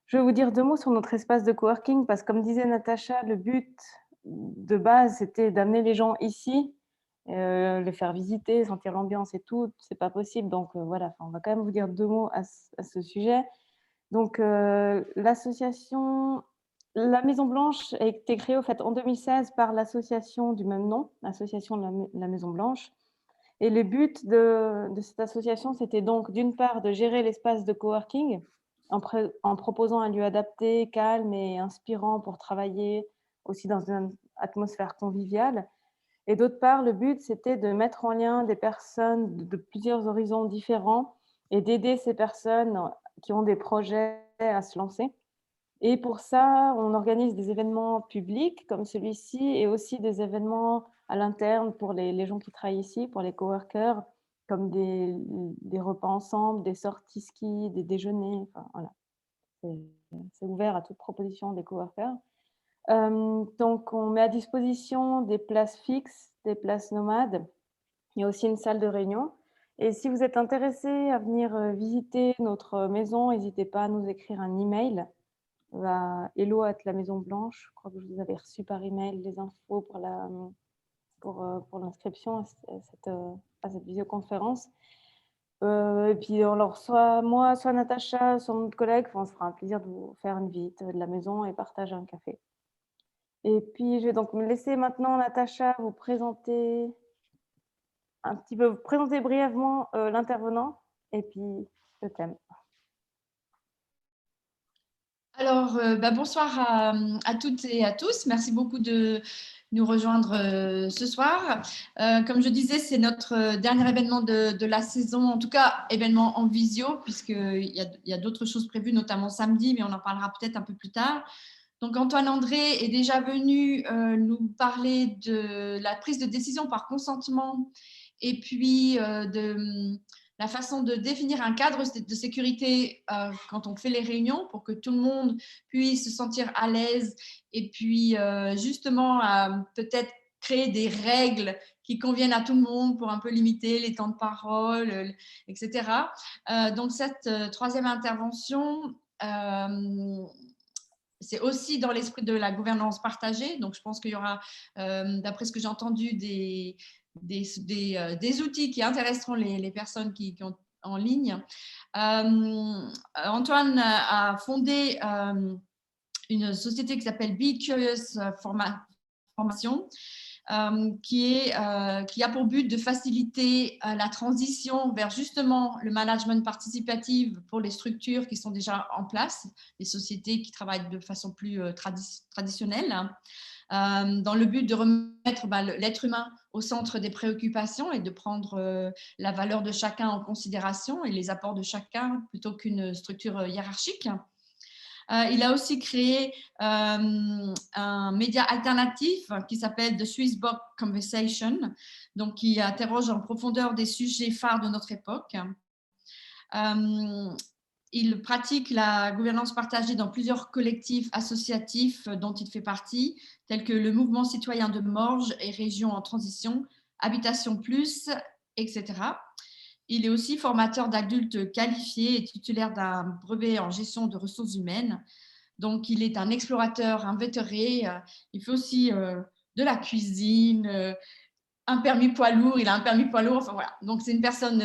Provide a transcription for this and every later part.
Je vais vous dire 2 mots sur notre espace de coworking parce que comme disait Natacha, le but de base, c'était d'amener les gens ici, les faire visiter, sentir l'ambiance et tout. C'est pas possible donc voilà, enfin, on va quand même vous dire 2 mots à ce sujet. Donc l'association la Maison Blanche a été créée au fait en 2016 par l'association du même nom, l'association de la Maison Blanche et le but de cette association, c'était donc d'une part de gérer l'espace de coworking en proposant un lieu adapté, calme et inspirant pour travailler aussi dans une atmosphère conviviale. Et d'autre part, le but, c'était de mettre en lien des personnes de plusieurs horizons différents et d'aider ces personnes qui ont des projets à se lancer. Et pour ça, on organise des événements publics comme celui-ci et aussi des événements à l'interne pour les gens qui travaillent ici, pour les coworkers, comme des repas ensemble, des sorties ski, des déjeuners, enfin voilà. C'est c'est ouvert à toute proposition des coworkers. Donc on met à disposition des places fixes, des places nomades. Il y a aussi une salle de réunion et si vous êtes intéressé à venir, visiter notre maison, n'hésitez pas à nous écrire un email à hello@la-maison-blanche. Je crois que je vous avais reçu par email les infos pour l'inscription à cette visioconférence. Et puis alors soit moi, soit Natacha, soit notre collègue, enfin, on se fera un plaisir de vous faire une visite de la maison et partager un café. Et puis je vais donc me laisser maintenant Natacha vous présenter un petit peu, vous présenter brièvement, l'intervenant et puis le thème. Alors, bonsoir à toutes et à tous. Merci beaucoup de nous rejoindre ce soir. Comme je disais, c'est notre dernier événement de la saison, en tout cas événement en visio, puisqu'il y a d'autres choses prévues, notamment samedi, mais on en parlera peut-être un peu plus tard. Donc, Antoine André est déjà venu nous parler de la prise de décision par consentement et puis de la façon de définir un cadre de sécurité quand on fait les réunions pour que tout le monde puisse se sentir à l'aise et puis justement peut-être créer des règles qui conviennent à tout le monde pour un peu limiter les temps de parole, etc. Donc cette troisième intervention, c'est aussi dans l'esprit de la gouvernance partagée. Donc je pense qu'il y aura, d'après ce que j'ai entendu, des outils qui intéresseront les personnes qui ont en ligne. Antoine a fondé une société qui s'appelle Be Curious Formation, qui a pour but de faciliter la transition vers justement le management participatif pour les structures qui sont déjà en place, les sociétés qui travaillent de façon plus traditionnelle, dans le but de remettre l'être humain au centre des préoccupations et de prendre la valeur de chacun en considération et les apports de chacun plutôt qu'une structure hiérarchique. Il a aussi créé un média alternatif qui s'appelle The Swissborg Conversation, donc qui interroge en profondeur des sujets phares de notre époque. Il pratique la gouvernance partagée dans plusieurs collectifs associatifs dont il fait partie, tels que le Mouvement citoyen de Morges et Régions en transition, Habitation Plus, etc. Il est aussi formateur d'adultes qualifiés et titulaire d'un brevet en gestion de ressources humaines. Donc, il est un explorateur invétéré. Il fait aussi de la cuisine, un permis poids lourd. Il a un permis poids lourd. Enfin, voilà. Donc, c'est une personne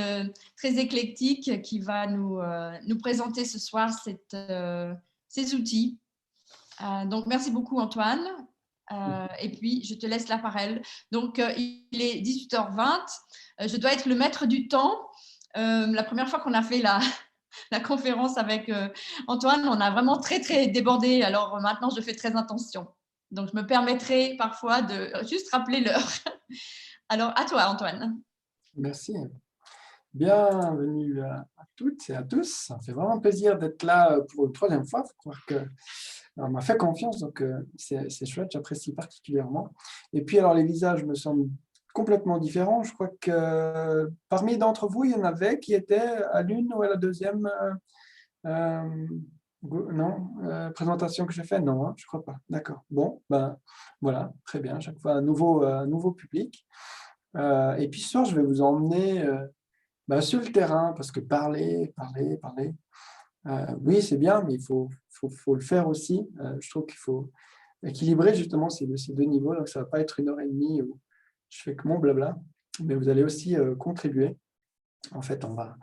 très éclectique qui va nous présenter ce soir ces outils. Donc, merci beaucoup, Antoine. Et puis, je te laisse la parole. Donc, il est 18h20. Je dois être le maître du temps. La première fois qu'on a fait la conférence avec Antoine, on a vraiment très, très débordé. Alors, maintenant, je fais très attention. Donc, je me permettrai parfois de juste rappeler l'heure. Alors, à toi, Antoine. Merci. Bienvenue à toutes et à tous. Ça fait vraiment plaisir d'être là pour une troisième fois. Il faut croire qu'on m'a fait confiance, donc c'est chouette, j'apprécie particulièrement. Et puis, alors, les visages me semblent complètement différents. Je crois que parmi d'entre vous, il y en avait qui étaient à l'une ou à la deuxième présentation que j'ai faite. Non, hein, je ne crois pas. D'accord. Bon, ben voilà, très bien. Chaque fois, un nouveau public. Et puis ce soir, je vais vous emmener sur le terrain, parce que parler, Oui, c'est bien, mais il faut le faire aussi. Je trouve qu'il faut équilibrer justement ces deux niveaux. Donc, ça ne va pas être 1 heure et demie où je fais que mon blabla, mais vous allez aussi contribuer. En fait, on va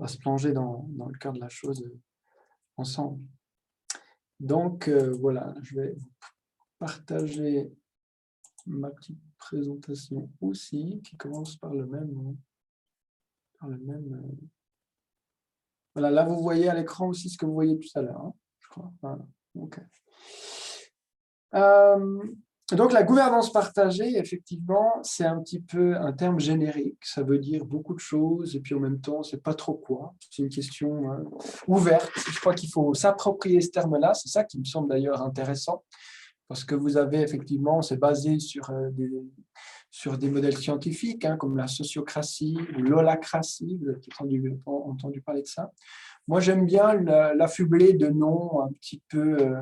se plonger dans le cœur de la chose ensemble. Donc, voilà, je vais partager ma petite présentation aussi, qui commence par le même. Voilà, là, vous voyez à l'écran aussi ce que vous voyez tout à l'heure, hein, je crois. Voilà. Okay. Donc, la gouvernance partagée, effectivement, c'est un petit peu un terme générique. Ça veut dire beaucoup de choses et puis en même temps, c'est pas trop quoi. C'est une question ouverte. Je crois qu'il faut s'approprier ce terme-là. C'est ça qui me semble d'ailleurs intéressant parce que vous avez effectivement, c'est basé sur des modèles scientifiques comme la sociocratie ou l'holacratie. Vous avez entendu parler de ça. Moi, j'aime bien l'affubler de noms un petit peu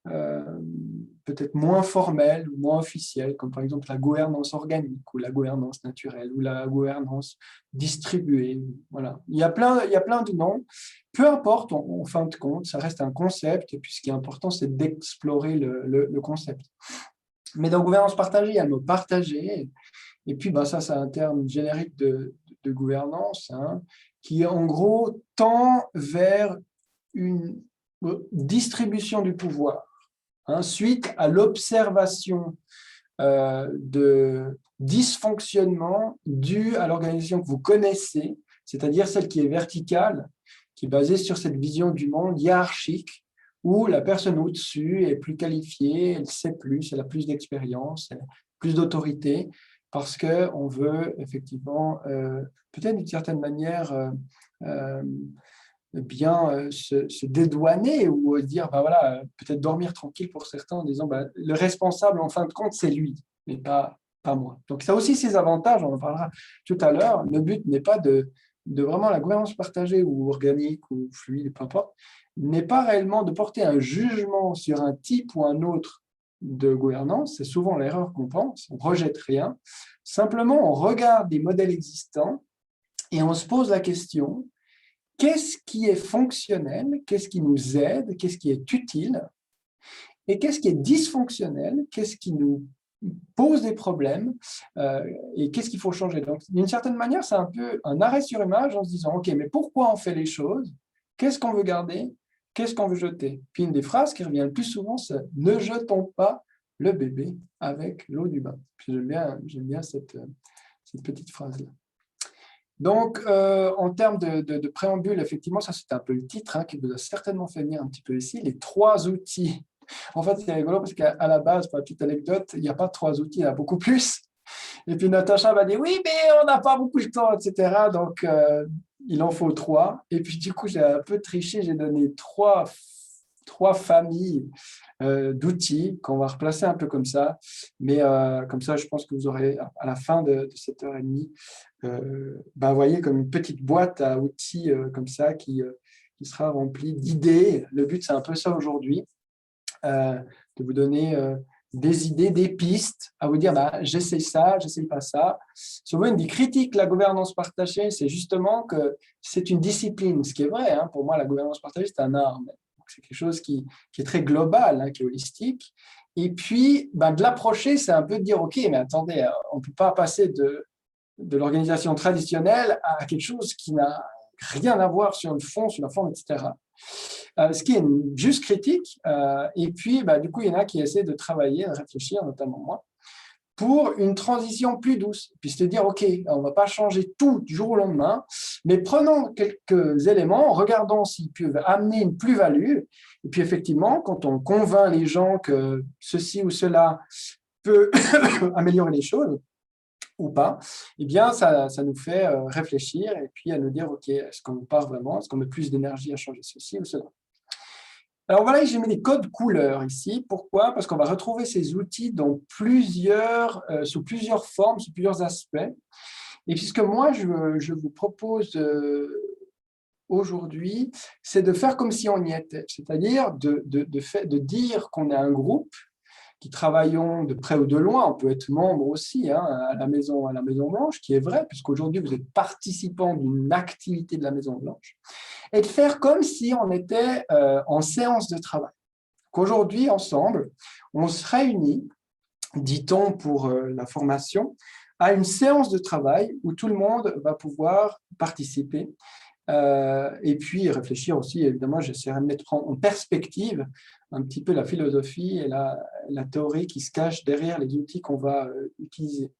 peut-être moins formels ou moins officiels, comme par exemple la gouvernance organique ou la gouvernance naturelle ou la gouvernance distribuée. Voilà. Il y a plein de noms. Peu importe, en fin de compte, ça reste un concept et puis ce qui est important, c'est d'explorer le concept. Mais dans gouvernance partagée, il y a le mot partagé. Et puis, ça, c'est un terme générique de gouvernance qui, en gros, tend vers une distribution du pouvoir suite à l'observation de dysfonctionnements dus à l'organisation que vous connaissez, c'est-à-dire celle qui est verticale, qui est basée sur cette vision du monde hiérarchique, où la personne au-dessus est plus qualifiée, elle sait plus, elle a plus d'expérience, elle a plus d'autorité, parce qu'on veut effectivement, peut-être d'une certaine manière, se dédouaner ou dire, voilà, peut-être dormir tranquille pour certains en disant, le responsable, en fin de compte, c'est lui, mais pas moi. Donc, ça a aussi ses avantages, on en parlera tout à l'heure. Le but n'est pas de vraiment la gouvernance partagée ou organique ou fluide, peu importe, n'est pas réellement de porter un jugement sur un type ou un autre de gouvernance. C'est souvent l'erreur qu'on pense, on ne rejette rien. Simplement, on regarde des modèles existants et on se pose la question, qu'est-ce qui est fonctionnel, qu'est-ce qui nous aide, qu'est-ce qui est utile, et qu'est-ce qui est dysfonctionnel, qu'est-ce qui nous pose des problèmes, et qu'est-ce qu'il faut changer. Donc, d'une certaine manière, c'est un peu un arrêt sur image en se disant, OK, mais pourquoi on fait les choses? Qu'est-ce qu'on veut garder? Qu'est-ce qu'on veut jeter? Puis une des phrases qui revient le plus souvent, c'est « Ne jetons pas le bébé avec l'eau du bain ». J'aime bien cette petite phrase-là. Donc, en termes de préambule, effectivement, ça c'est un peu le titre qui vous a certainement fait venir un petit peu ici, les 3 outils. En fait, c'est rigolo parce qu'à la base, pour la petite anecdote, il n'y a pas 3 outils, il y en a beaucoup plus. Et puis Natacha m'a dit, oui, mais on n'a pas beaucoup de temps, etc. Donc, il en faut 3. Et puis, du coup, j'ai un peu triché, j'ai donné 3 familles d'outils qu'on va replacer un peu comme ça. Mais comme ça, je pense que vous aurez, à la fin de cette heure et demie, vous voyez comme une petite boîte à outils comme ça qui sera remplie d'idées. Le but, c'est un peu ça aujourd'hui, de vous donner des idées, des pistes, à vous dire j'essaie ça, j'essaie pas ça. Souvent, une des critiques de la gouvernance partagée, c'est justement que c'est une discipline, ce qui est vrai. Pour moi, la gouvernance partagée, c'est un art. C'est quelque chose qui est très global, qui est holistique. Et puis, de l'approcher, c'est un peu de dire, OK, mais attendez, on ne peut pas passer de l'organisation traditionnelle à quelque chose qui n'a rien à voir sur le fond, sur la forme, etc. Ce qui est une juste critique. Et puis, du coup, il y en a qui essaient de travailler, de réfléchir, notamment moi, pour une transition plus douce. Puis se dire, OK, on ne va pas changer tout du jour au lendemain, mais prenons quelques éléments, regardons s'ils peuvent amener une plus-value. Et puis, effectivement, quand on convainc les gens que ceci ou cela peut améliorer les choses, ou pas, eh bien, ça nous fait réfléchir et puis à nous dire, OK, est-ce qu'on part vraiment? Est-ce qu'on met plus d'énergie à changer ceci ou cela? Alors voilà, j'ai mis des codes couleurs ici. Pourquoi? Parce qu'on va retrouver ces outils sous plusieurs formes, sous plusieurs aspects. Et puisque moi, je vous propose aujourd'hui, c'est de faire comme si on y était. C'est-à-dire de dire qu'on est un groupe qui travaillons de près ou de loin, on peut être membre aussi à la Maison Blanche, qui est vrai, puisqu'aujourd'hui, vous êtes participant d'une activité de la Maison Blanche. et de faire comme si on était en séance de travail. Qu'aujourd'hui, ensemble, on se réunit, dit-on pour la formation, à une séance de travail où tout le monde va pouvoir participer. Et puis réfléchir aussi, évidemment, j'essaierai de mettre en perspective un petit peu la philosophie et la théorie qui se cache derrière les outils qu'on va utiliser.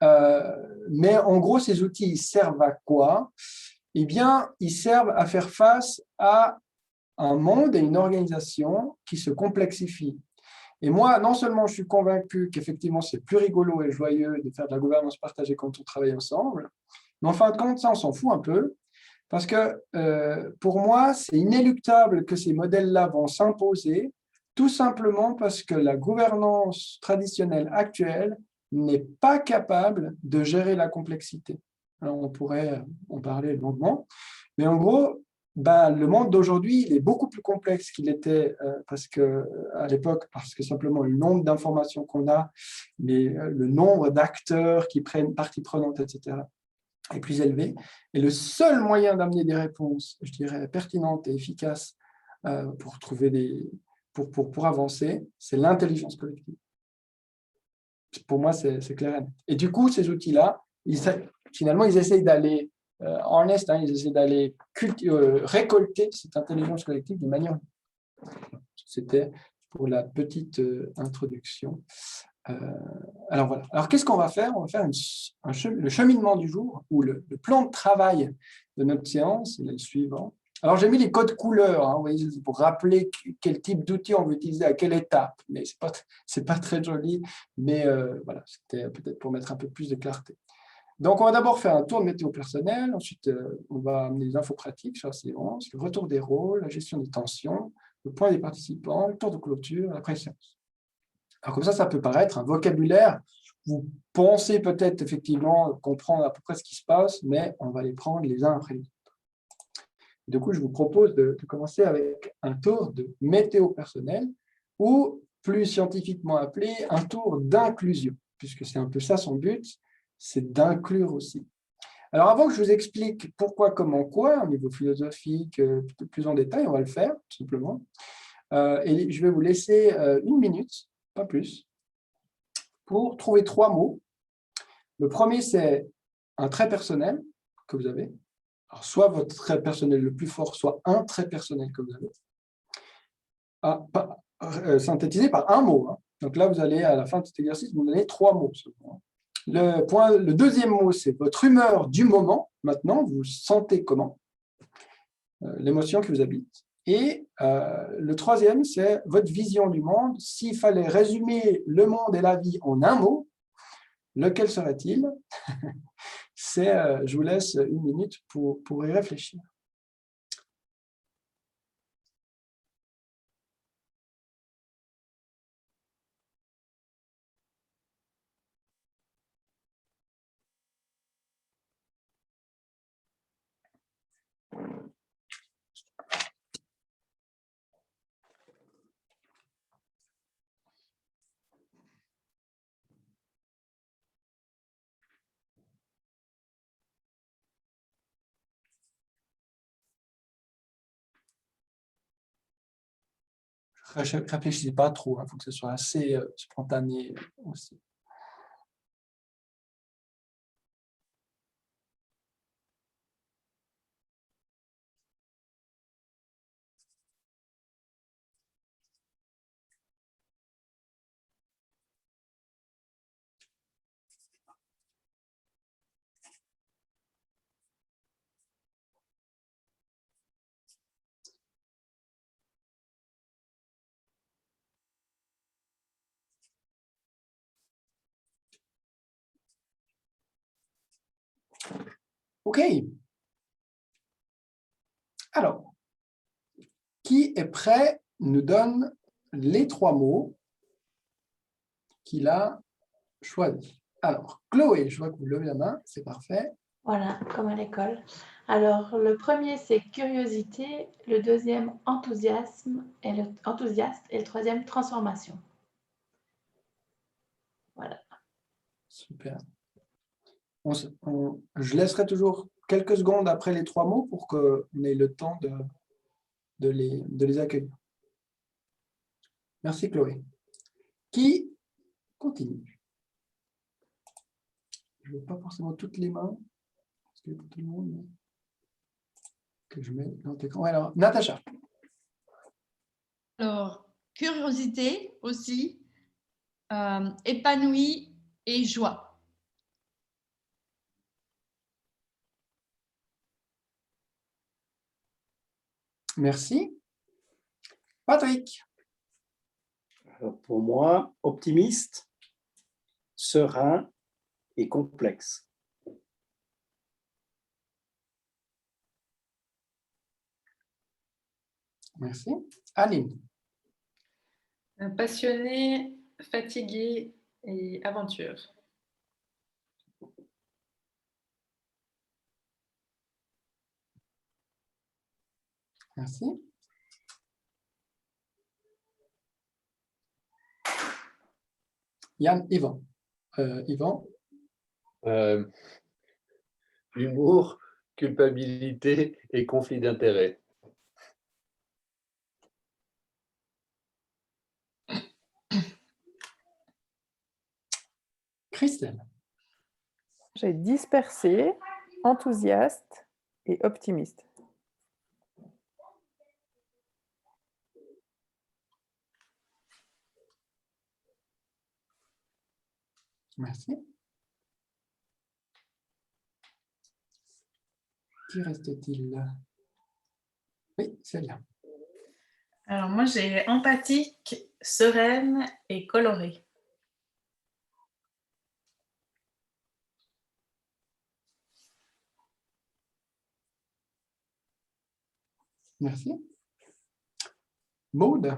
Mais en gros, ces outils, ils servent à quoi? Eh bien, ils servent à faire face à un monde et une organisation qui se complexifient. Et moi, non seulement je suis convaincu qu'effectivement, c'est plus rigolo et joyeux de faire de la gouvernance partagée quand on travaille ensemble, mais en fin de compte, ça, on s'en fout un peu, parce que pour moi, c'est inéluctable que ces modèles-là vont s'imposer, tout simplement parce que la gouvernance traditionnelle actuelle n'est pas capable de gérer la complexité. Alors, on pourrait en parler longuement, mais en gros, le monde d'aujourd'hui, il est beaucoup plus complexe qu'il était à l'époque, parce que simplement le nombre d'informations qu'on a, le nombre d'acteurs qui prennent partie prenante, etc., est plus élevé. Et le seul moyen d'amener des réponses, je dirais, pertinentes et efficaces pour trouver pour avancer, c'est l'intelligence collective. Pour moi, c'est clair et net. Et du coup, ces outils-là, finalement, ils essayent d'aller ils essaient d'aller récolter cette intelligence collective d'une manière. C'était pour la petite introduction. Alors voilà. Alors qu'est-ce qu'on va faire? On va faire le cheminement du jour ou le plan de travail de notre séance. Il est le suivant. Alors j'ai mis les codes couleurs, hein, vous voyez, pour rappeler quel type d'outil on veut utiliser à quelle étape. Mais c'est pas très joli. Mais voilà, c'était peut-être pour mettre un peu plus de clarté. Donc, on va d'abord faire un tour de météo personnel. Ensuite, on va amener les infos pratiques sur la séance, le retour des rôles, la gestion des tensions, le point des participants, le tour de clôture, la pré-séance. Alors, comme ça peut paraître un vocabulaire. Vous pensez peut-être effectivement comprendre à peu près ce qui se passe, mais on va les prendre les uns après les autres. Du coup, je vous propose de commencer avec un tour de météo personnel ou, plus scientifiquement appelé, un tour d'inclusion, puisque c'est un peu ça son but, c'est d'inclure aussi. Alors, avant que je vous explique pourquoi, comment, quoi, au niveau philosophique, plus en détail, on va le faire, tout simplement. Et je vais vous laisser 1 minute, pas plus, pour trouver 3 mots. Le premier, c'est un trait personnel que vous avez. Alors, soit votre trait personnel le plus fort, soit un trait personnel que vous avez. Synthétisé par un mot. Hein. Donc là, vous allez, à la fin de cet exercice, vous donnez 3 mots. Le deuxième mot, c'est votre humeur du moment. Maintenant, vous sentez comment? L'émotion qui vous habite. Et le troisième, c'est votre vision du monde. S'il fallait résumer le monde et la vie en un mot, lequel serait-il? Je vous laisse 1 minute pour y réfléchir. Réfléchissez pas trop, il faut que ce soit assez spontané aussi. OK. Alors, qui est prêt nous donne les 3 mots qu'il a choisis. Alors, Chloé, je vois que vous levez la main, c'est parfait. Voilà, comme à l'école. Alors, le premier, c'est curiosité, le deuxième, enthousiaste, et le troisième, transformation. Voilà. Super. Je laisserai toujours quelques secondes après les 3 mots pour qu'on ait le temps de les accueillir. Merci Chloé. Qui continue? Je ne veux pas forcément toutes les mains, parce que pour tout le monde, mais que je mets dans l'écran. Ouais, alors, Natacha. Alors, curiosité aussi, épanoui et joie. Merci. Patrick. Alors pour moi, optimiste, serein et complexe. Merci. Aline. Passionné, fatigué et aventure. Merci. Yann, Yvan. Yvan. Humour, culpabilité et conflit d'intérêts. Christelle. J'ai dispersé, enthousiaste et optimiste. Merci. Qui reste-t-il là? Oui, celle-là. Alors moi, j'ai empathique, sereine et colorée. Merci. Maude.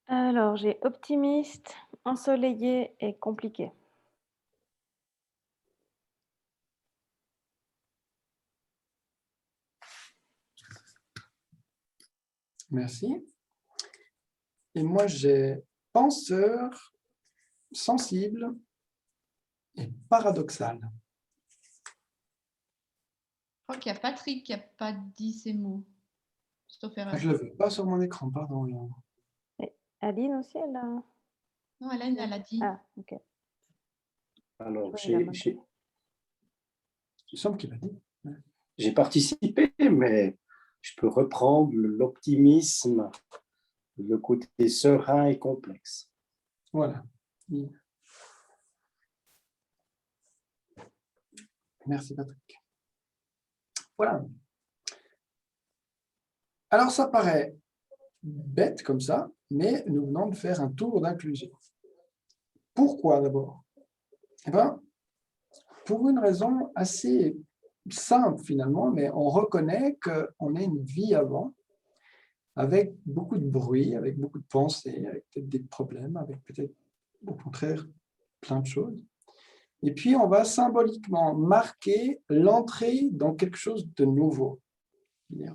Alors, j'ai optimiste, ensoleillé et compliqué. Merci. Et moi, j'ai penseur, sensible et paradoxal. Je crois qu'il y a Patrick qui n'a pas dit ces mots. Sauf erreur. Je ne le veux pas sur mon écran, pardon. Et Aline aussi, elle a... Non, Hélène, elle a dit. Ah, ok. Alors, Oui, la main. Il me semble qu'il a dit. j'ai participé, mais je peux reprendre l'optimisme, le côté serein et complexe. Voilà. Merci Patrick. Voilà. Alors ça paraît bête comme ça, mais nous venons de faire un tour d'inclusion. Pourquoi d'abord? Eh bien, pour une raison assez simple finalement, mais on reconnaît qu'on a une vie avant, avec beaucoup de bruit, avec beaucoup de pensées, avec peut-être des problèmes, avec peut-être au contraire plein de choses. Et puis, on va symboliquement marquer l'entrée dans quelque chose de nouveau.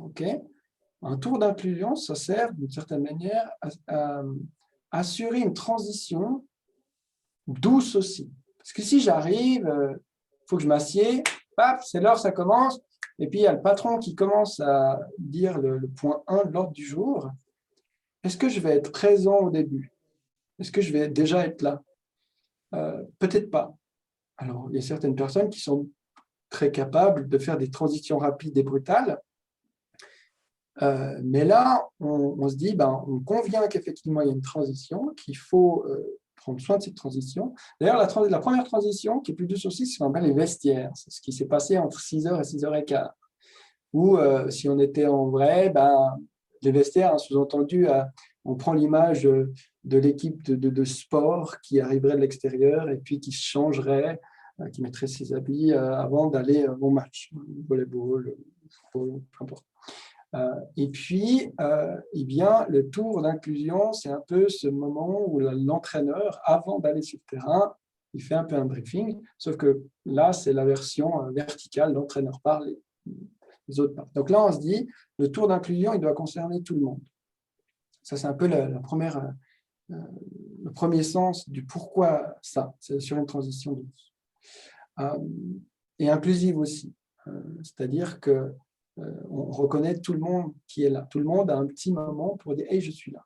OK, un tour d'inclusion, ça sert d'une certaine manière à assurer une transition douce aussi. Parce que si j'arrive, il faut que je m'assieds, paf, c'est l'heure, ça commence. Et puis, il y a le patron qui commence à dire le point 1 de l'ordre du jour. Est-ce que je vais être présent au début? Est-ce que je vais déjà être là? Peut-être pas. Alors, il y a certaines personnes qui sont très capables de faire des transitions rapides et brutales. Mais là, on se dit, on convient qu'effectivement, il y a une transition, qu'il faut prendre soin de cette transition. D'ailleurs, la première transition, qui est plus douce aussi, c'est ce qu'on appelle les vestiaires. C'est ce qui s'est passé entre 6h et 6h15. Ou si on était en vrai, les vestiaires, sous-entendu, on prend l'image de l'équipe de sport qui arriverait de l'extérieur et puis qui se changerait, qui mettrait ses habits avant d'aller au match, volleyball, football, peu importe. Et puis, eh bien, le tour d'inclusion, c'est un peu ce moment où l'entraîneur, avant d'aller sur le terrain, il fait un peu un briefing, sauf que là, c'est la version verticale, l'entraîneur parle, les autres parlent. Donc là, on se dit, le tour d'inclusion, il doit concerner tout le monde. Ça, c'est un peu le premier sens du pourquoi ça, c'est sur une transition douce. et inclusive aussi. C'est-à-dire que on reconnaît tout le monde qui est là. Tout le monde a un petit moment pour dire « Hey, je suis là ».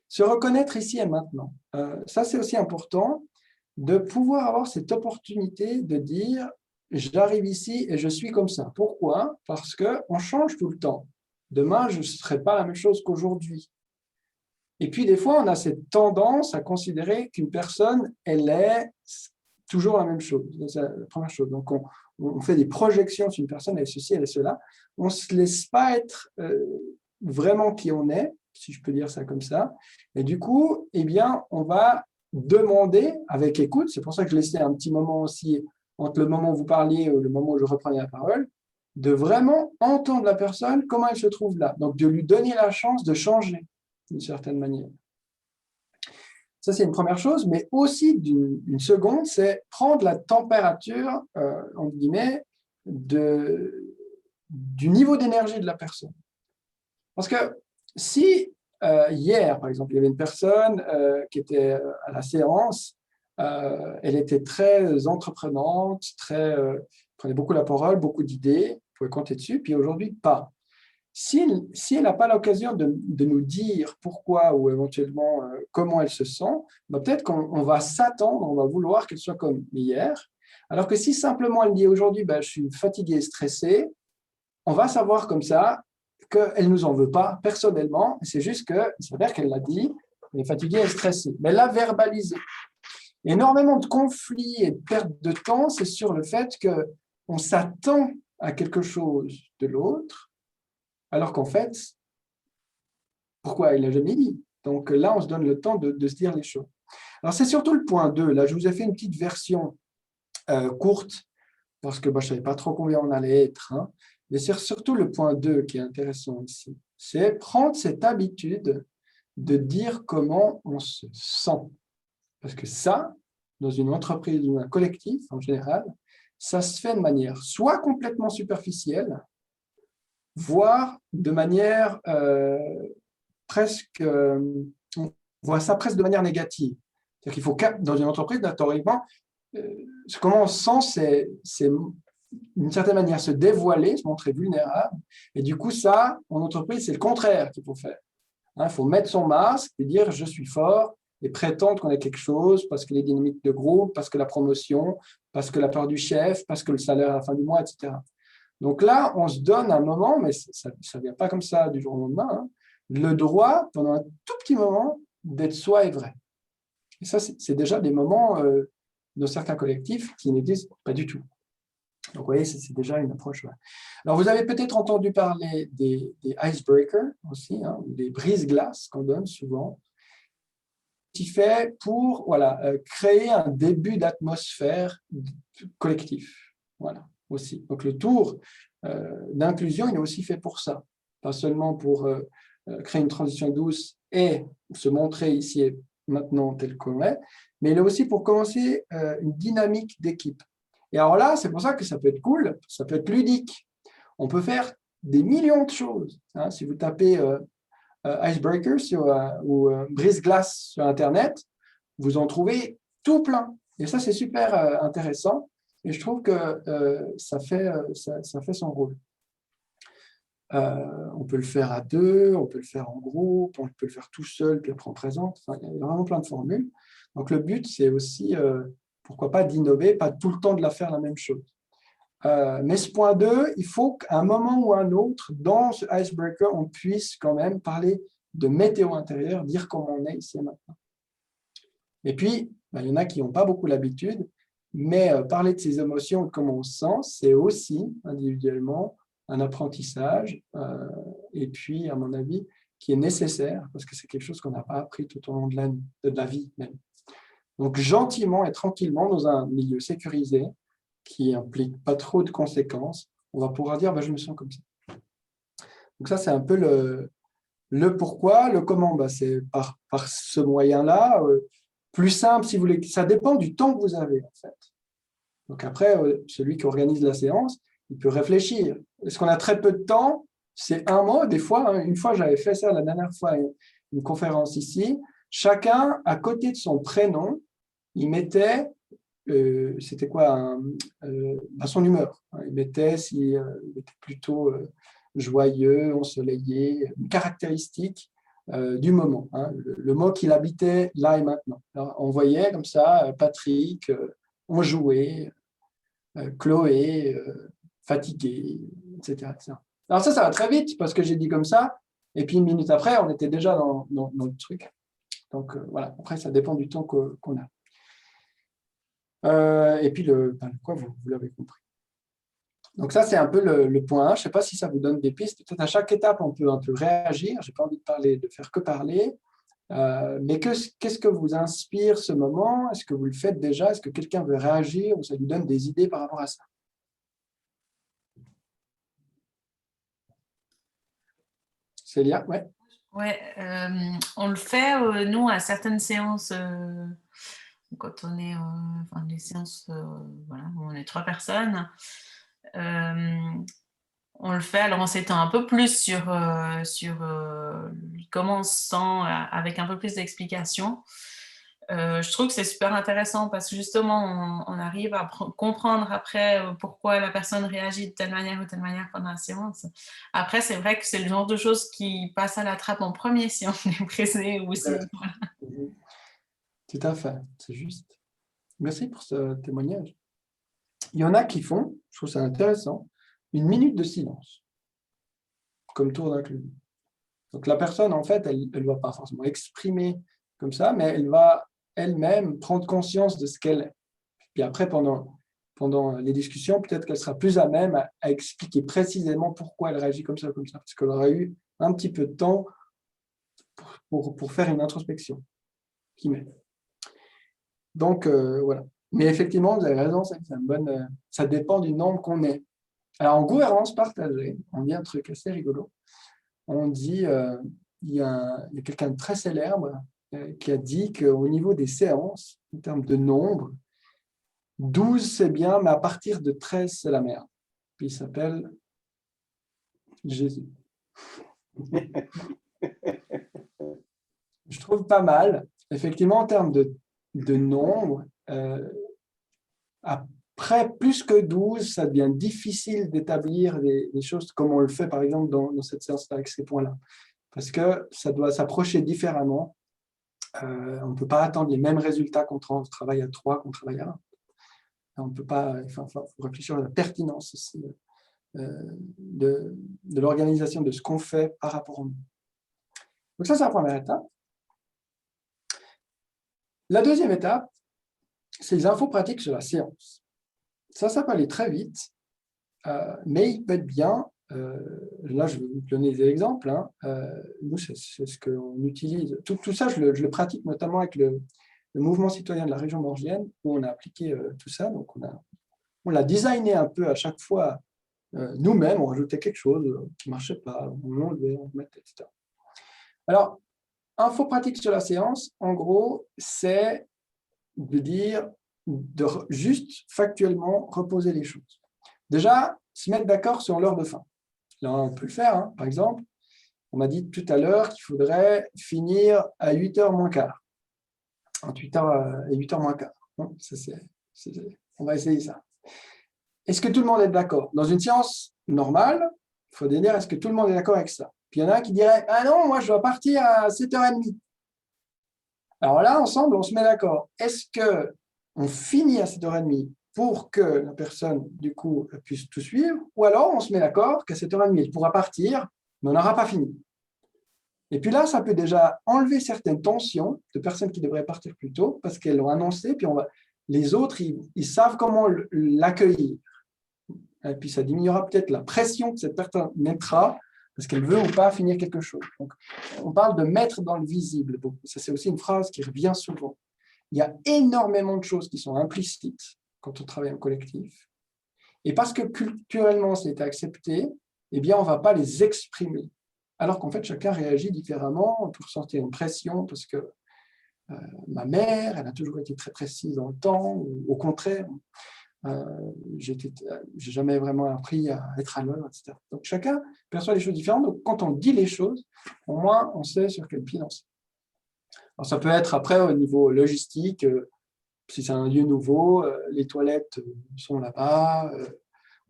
Se reconnaître ici et maintenant. Ça, c'est aussi important de pouvoir avoir cette opportunité de dire « J'arrive ici et je suis comme ça ». Pourquoi? Parce qu'on change tout le temps. Demain, je ne serai pas la même chose qu'aujourd'hui. Et puis, des fois, on a cette tendance à considérer qu'une personne, elle est toujours la même chose. C'est la première chose. Donc, on fait des projections sur une personne, elle est ceci, elle est cela. On ne se laisse pas être vraiment qui on est, si je peux dire ça comme ça. Et du coup, eh bien, on va demander avec écoute, c'est pour ça que je laissais un petit moment aussi entre le moment où vous parliez et le moment où je reprenais la parole, de vraiment entendre la personne, comment elle se trouve là. Donc, de lui donner la chance de changer d'une certaine manière. Ça, c'est une première chose, mais aussi une seconde, c'est prendre la température, entre guillemets, du niveau d'énergie de la personne. Parce que si hier, par exemple, il y avait une personne qui était à la séance, elle était très entreprenante, prenait beaucoup la parole, beaucoup d'idées, vous pouvez compter dessus, puis aujourd'hui, pas. Si elle n'a pas l'occasion de nous dire pourquoi ou éventuellement comment elle se sent, bah peut-être qu'on va s'attendre, on va vouloir qu'elle soit comme hier. Alors que si simplement elle dit aujourd'hui, bah, je suis fatiguée et stressée, on va savoir comme ça qu'elle ne nous en veut pas personnellement. C'est juste qu'il s'avère qu'elle l'a dit, elle est fatiguée et stressée. Mais elle l'a verbalisé. Énormément de conflits et de perte de temps, c'est sur le fait qu'on s'attend à quelque chose de l'autre, alors qu'en fait, pourquoi il ne l'a jamais dit? Donc là, on se donne le temps de se dire les choses. Alors, c'est surtout le point 2. Là, je vous ai fait une petite version courte, parce que je ne savais pas trop combien on allait être. Hein. Mais c'est surtout le point 2 qui est intéressant ici. C'est prendre cette habitude de dire comment on se sent. Parce que ça, dans une entreprise ou un collectif, en général, ça se fait de manière soit complètement superficielle, voire de manière on voit ça presque de manière négative. C'est-à-dire qu'il faut, dans une entreprise, théoriquement, comment on se sent, c'est d'une certaine manière se dévoiler, se montrer vulnérable. Et du coup, ça, en entreprise, c'est le contraire qu'il faut faire. Il faut mettre son masque et dire « je suis fort » et prétendre qu'on est quelque chose parce que les dynamiques de groupe, parce que la promotion, parce que la peur du chef, parce que le salaire à la fin du mois, etc. Donc là, on se donne un moment, mais ça ne vient pas comme ça du jour au lendemain, hein, le droit, pendant un tout petit moment, d'être soi et vrai. Et ça, c'est déjà des moments dans certains collectifs qui n'existent pas du tout. Donc, vous voyez, c'est déjà une approche. Ouais. Alors, vous avez peut-être entendu parler des icebreakers aussi, hein, des brise-glaces qu'on donne souvent, qui fait pour créer un début d'atmosphère collectif. Voilà, aussi. Donc, le tour d'inclusion, il est aussi fait pour ça. Pas seulement pour créer une transition douce et se montrer ici et maintenant tel qu'on est, mais il est aussi pour commencer une dynamique d'équipe. Et alors là, c'est pour ça que ça peut être cool, ça peut être ludique. On peut faire des millions de choses. Hein. Si vous tapez icebreaker ou brise-glace sur Internet, vous en trouvez tout plein. Et ça, c'est super intéressant. Et je trouve que ça fait son rôle. On peut le faire à deux, on peut le faire en groupe, on peut le faire tout seul, puis après on présente. Enfin, il y a vraiment plein de formules. Donc, le but, c'est aussi, pourquoi pas, d'innover, pas tout le temps de la faire la même chose. Mais ce point 2, il faut qu'à un moment ou à un autre, dans ce icebreaker, on puisse quand même parler de météo intérieure, dire comment on est ici et maintenant. Et puis, il y en a qui n'ont pas beaucoup l'habitude, mais parler de ses émotions, de comment on se sent, c'est aussi individuellement un apprentissage, et puis, à mon avis, qui est nécessaire, parce que c'est quelque chose qu'on n'a pas appris tout au long de la vie même. Donc, gentiment et tranquillement, dans un milieu sécurisé, qui n'implique pas trop de conséquences, on va pouvoir dire je me sens comme ça. Donc ça, c'est un peu le pourquoi. Le comment, c'est par ce moyen-là. Plus simple, si vous voulez, ça dépend du temps que vous avez, en fait. Donc après, celui qui organise la séance, il peut réfléchir. Est-ce qu'on a très peu de temps? C'est un mot, des fois. Hein, une fois, j'avais fait ça la dernière fois, une conférence ici. Chacun, à côté de son prénom, il mettait c'était quoi son humeur. Il mettait s'il était plutôt joyeux, ensoleillé, une caractéristique du moment, le mot qu'il habitait là et maintenant. Alors, on voyait comme ça Patrick, enjoué, Chloé, fatigué, etc., etc. Alors ça va très vite parce que j'ai dit comme ça, et puis une minute après, on était déjà dans le truc. Donc voilà, après ça dépend du temps qu'on a. Et puis quoi, vous l'avez compris. Donc ça, c'est un peu le point 1. Je ne sais pas si ça vous donne des pistes. Peut-être à chaque étape, on peut un peu réagir. Je n'ai pas envie de faire que parler. Mais qu'est-ce que vous inspire ce moment? Est-ce que vous le faites déjà? Est-ce que quelqu'un veut réagir ou ça lui donne des idées par rapport à ça? Célia, ouais. Ouais, on le fait, nous, à certaines séances, quand on est, des séances voilà, où on est 3 personnes, on le fait, alors on s'étend un peu plus sur comment on se sent avec un peu plus d'explications. Je trouve que c'est super intéressant parce que justement, on arrive à comprendre après pourquoi la personne réagit de telle manière ou telle manière pendant la séance. Après, c'est vrai que c'est le genre de choses qui passent à la trappe en premier si on est pressé ou si... Tout à fait, c'est juste. Merci pour ce témoignage. Il y en a qui font, je trouve ça intéressant, une minute de silence, comme tour d'inclusion. Donc la personne, en fait, elle ne va pas forcément exprimer comme ça, mais elle va elle-même prendre conscience de ce qu'elle est. Puis après, pendant les discussions, peut-être qu'elle sera plus à même à expliquer précisément pourquoi elle réagit comme ça, parce qu'elle aura eu un petit peu de temps pour faire une introspection qui met. Donc, voilà. Mais effectivement, vous avez raison, c'est une bonne, ça dépend du nombre qu'on est. Alors, en gouvernance partagée, on dit un truc assez rigolo. On dit, il y a quelqu'un de très célèbre qui a dit qu'au niveau des séances, en termes de nombre, 12 c'est bien, mais à partir de 13 c'est la merde. Puis il s'appelle Jésus. Je trouve pas mal. Effectivement, en termes de nombre, après plus que 12, ça devient difficile d'établir des choses comme on le fait par exemple dans cette séance avec ces points-là. Parce que ça doit s'approcher différemment. On ne peut pas attendre les mêmes résultats quand on travaille à 3 qu'on travaille à 1. On ne peut pas, il faut réfléchir à la pertinence aussi de l'organisation de ce qu'on fait par rapport au monde. Donc ça, c'est la première étape. La deuxième étape, c'est les infos pratiques sur la séance. Ça peut aller très vite, mais il peut être bien. Là, je vais vous donner des exemples. Nous, c'est ce qu'on utilise. Tout ça, je le pratique notamment avec le mouvement citoyen de la région morgienne, où on a appliqué tout ça. Donc, on l'a designé un peu à chaque fois nous-mêmes. On rajoutait quelque chose qui ne marchait pas, on enlevait, on remettait, etc. Alors, info pratique sur la séance, en gros, c'est de dire, de juste factuellement reposer les choses. Déjà, se mettre d'accord sur l'heure de fin. Là, on peut le faire, par exemple. On m'a dit tout à l'heure qu'il faudrait finir à 8h moins quart. Entre 8h et 8h moins quart. Bon, on va essayer ça. Est-ce que tout le monde est d'accord? Dans une séance normale, il faut dire est-ce que tout le monde est d'accord avec ça? Puis il y en a un qui dirait ah non, moi je dois partir à 7h30. Alors là, ensemble, on se met d'accord. Est-ce qu'on finit à 7h30 pour que la personne, du coup, puisse tout suivre, ou alors on se met d'accord qu'à 7h30, elle pourra partir, mais on n'aura pas fini. Et puis là, ça peut déjà enlever certaines tensions de personnes qui devraient partir plus tôt, parce qu'elles l'ont annoncé, puis les autres, ils savent comment l'accueillir. Et puis ça diminuera peut-être la pression que cette personne mettra, parce qu'elle veut ou pas finir quelque chose. Donc, on parle de mettre dans le visible. Donc, ça, c'est aussi une phrase qui revient souvent. Il y a énormément de choses qui sont implicites quand on travaille en collectif. Et parce que culturellement, c'est accepté, eh bien, on ne va pas les exprimer. Alors qu'en fait, chacun réagit différemment. On peut ressentir une pression parce que ma mère, elle a toujours été très précise dans le temps, ou au contraire, j'ai jamais vraiment appris à être à l'heure, etc. Donc, chacun perçoit les choses différentes. Donc, quand on dit les choses, au moins, on sait sur quel pied danser. Alors, ça peut être après au niveau logistique, si c'est un lieu nouveau, les toilettes sont là-bas,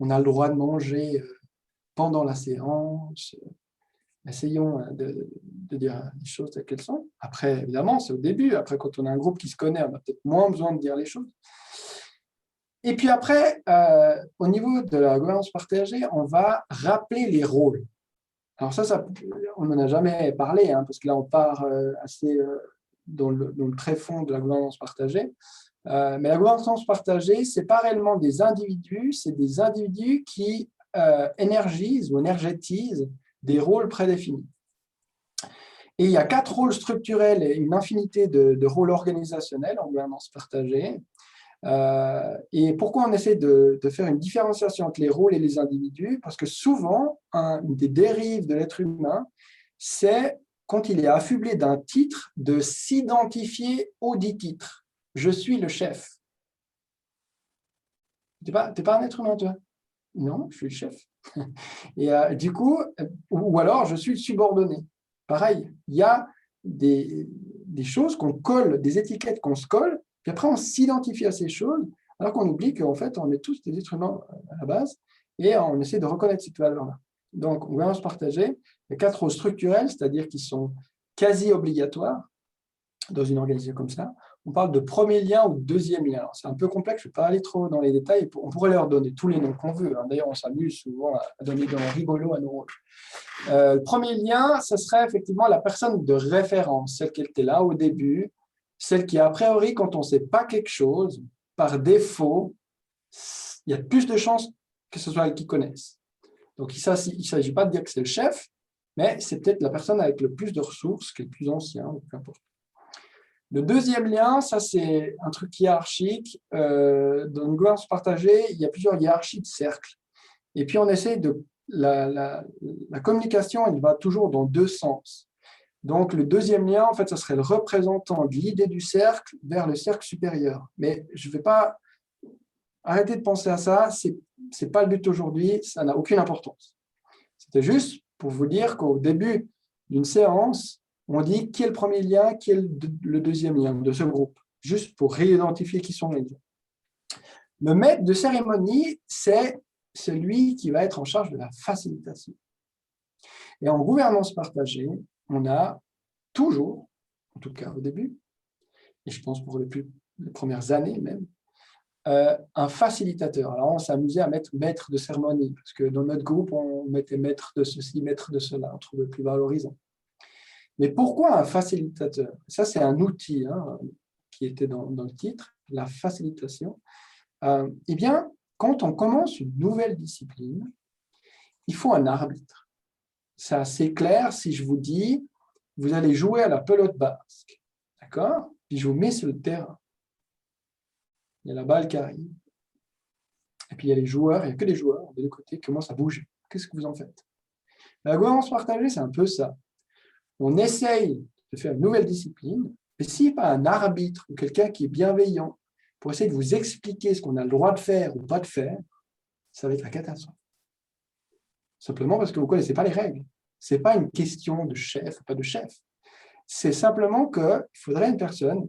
on a le droit de manger pendant la séance. Essayons de dire les choses telles qu'elles sont. Après, évidemment, c'est au début. Après, quand on a un groupe qui se connaît, on a peut-être moins besoin de dire les choses. Et puis après, au niveau de la gouvernance partagée, on va rappeler les rôles. Alors ça on n'en a jamais parlé, hein, parce que là, on part assez dans le tréfonds de la gouvernance partagée. Mais la gouvernance partagée, ce n'est pas réellement des individus, c'est des individus qui énergisent ou énergétisent des rôles prédéfinis. Et il y a 4 rôles structurels et une infinité de rôles organisationnels en gouvernance partagée. Et pourquoi on essaie de faire une différenciation entre les rôles et les individus? Parce que souvent, une des dérives de l'être humain, c'est quand il est affublé d'un titre, de s'identifier au dit titre. Je suis le chef. Tu n'es pas un être humain, toi? Non, je suis le chef. Et du coup, ou alors je suis le subordonné. Pareil, il y a des choses qu'on colle, des étiquettes qu'on se colle, puis après on s'identifie à ces choses, alors qu'on oublie qu'en fait on est tous des êtres humains à la base, et on essaie de reconnaître cette valeur-là. Donc, en gouvernance partagée, il y a 4 rôles structurels, c'est-à-dire qui sont quasi obligatoires dans une organisation comme ça. On parle de premier lien ou de deuxième lien. C'est un peu complexe, je ne vais pas aller trop dans les détails. On pourrait leur donner tous les noms qu'on veut. D'ailleurs, on s'amuse souvent à donner des noms rigolos à nos rôles. Le premier lien, ce serait effectivement la personne de référence, celle qui était là au début, celle qui, a priori, quand on ne sait pas quelque chose, par défaut, il y a plus de chances que ce soit elle qui connaisse. Donc, il ne s'agit pas de dire que c'est le chef, mais c'est peut-être la personne avec le plus de ressources, qui est le plus ancien, ou peu importe. Le deuxième lien, ça c'est un truc hiérarchique. Dans une gouvernance partagée, il y a plusieurs hiérarchies de cercles. Et puis on essaie de... La communication, elle va toujours dans 2 sens. Donc le deuxième lien, en fait, ce serait le représentant de l'idée du cercle vers le cercle supérieur. Mais je ne vais pas arrêter de penser à ça, ce n'est pas le but aujourd'hui, ça n'a aucune importance. C'était juste pour vous dire qu'au début d'une séance, on dit qui est le premier lien, qui est le deuxième lien de ce groupe, juste pour réidentifier qui sont les liens. Le maître de cérémonie, c'est celui qui va être en charge de la facilitation. Et en gouvernance partagée, on a toujours, en tout cas au début, et je pense pour les premières années même, un facilitateur. Alors on s'amusait à mettre maître de cérémonie, parce que dans notre groupe, on mettait maître de ceci, maître de cela, on trouvait plus valorisant. Mais pourquoi un facilitateur? Ça, c'est un outil qui était dans le titre, la facilitation. Eh bien, quand on commence une nouvelle discipline, il faut un arbitre. C'est assez clair si je vous dis, vous allez jouer à la pelote basque, d'accord? Puis je vous mets sur le terrain. Il y a la balle qui arrive. Et puis il y a les joueurs, il n'y a que les joueurs des deux côtés qui commencent à bouger. Qu'est-ce que vous en faites? La gouvernance partagée, c'est un peu ça. On essaye de faire une nouvelle discipline, mais s'il n'y a pas un arbitre ou quelqu'un qui est bienveillant pour essayer de vous expliquer ce qu'on a le droit de faire ou pas de faire, ça va être la catastrophe. Simplement parce que vous ne connaissez pas les règles. Ce n'est pas une question de chef ou pas de chef. C'est simplement qu'il faudrait une personne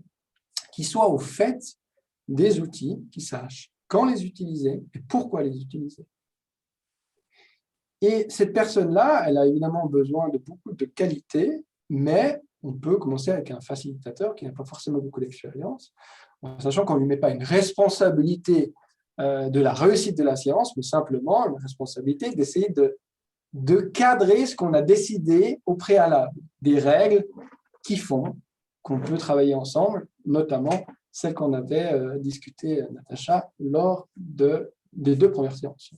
qui soit au fait des outils, qui sache quand les utiliser et pourquoi les utiliser. Et cette personne-là, elle a évidemment besoin de beaucoup de qualités, mais on peut commencer avec un facilitateur qui n'a pas forcément beaucoup d'expérience, en sachant qu'on ne lui met pas une responsabilité de la réussite de la séance, mais simplement une responsabilité d'essayer de cadrer ce qu'on a décidé au préalable, des règles qui font qu'on peut travailler ensemble, notamment celles qu'on avait discutées, Natacha, lors des 2 premières séances.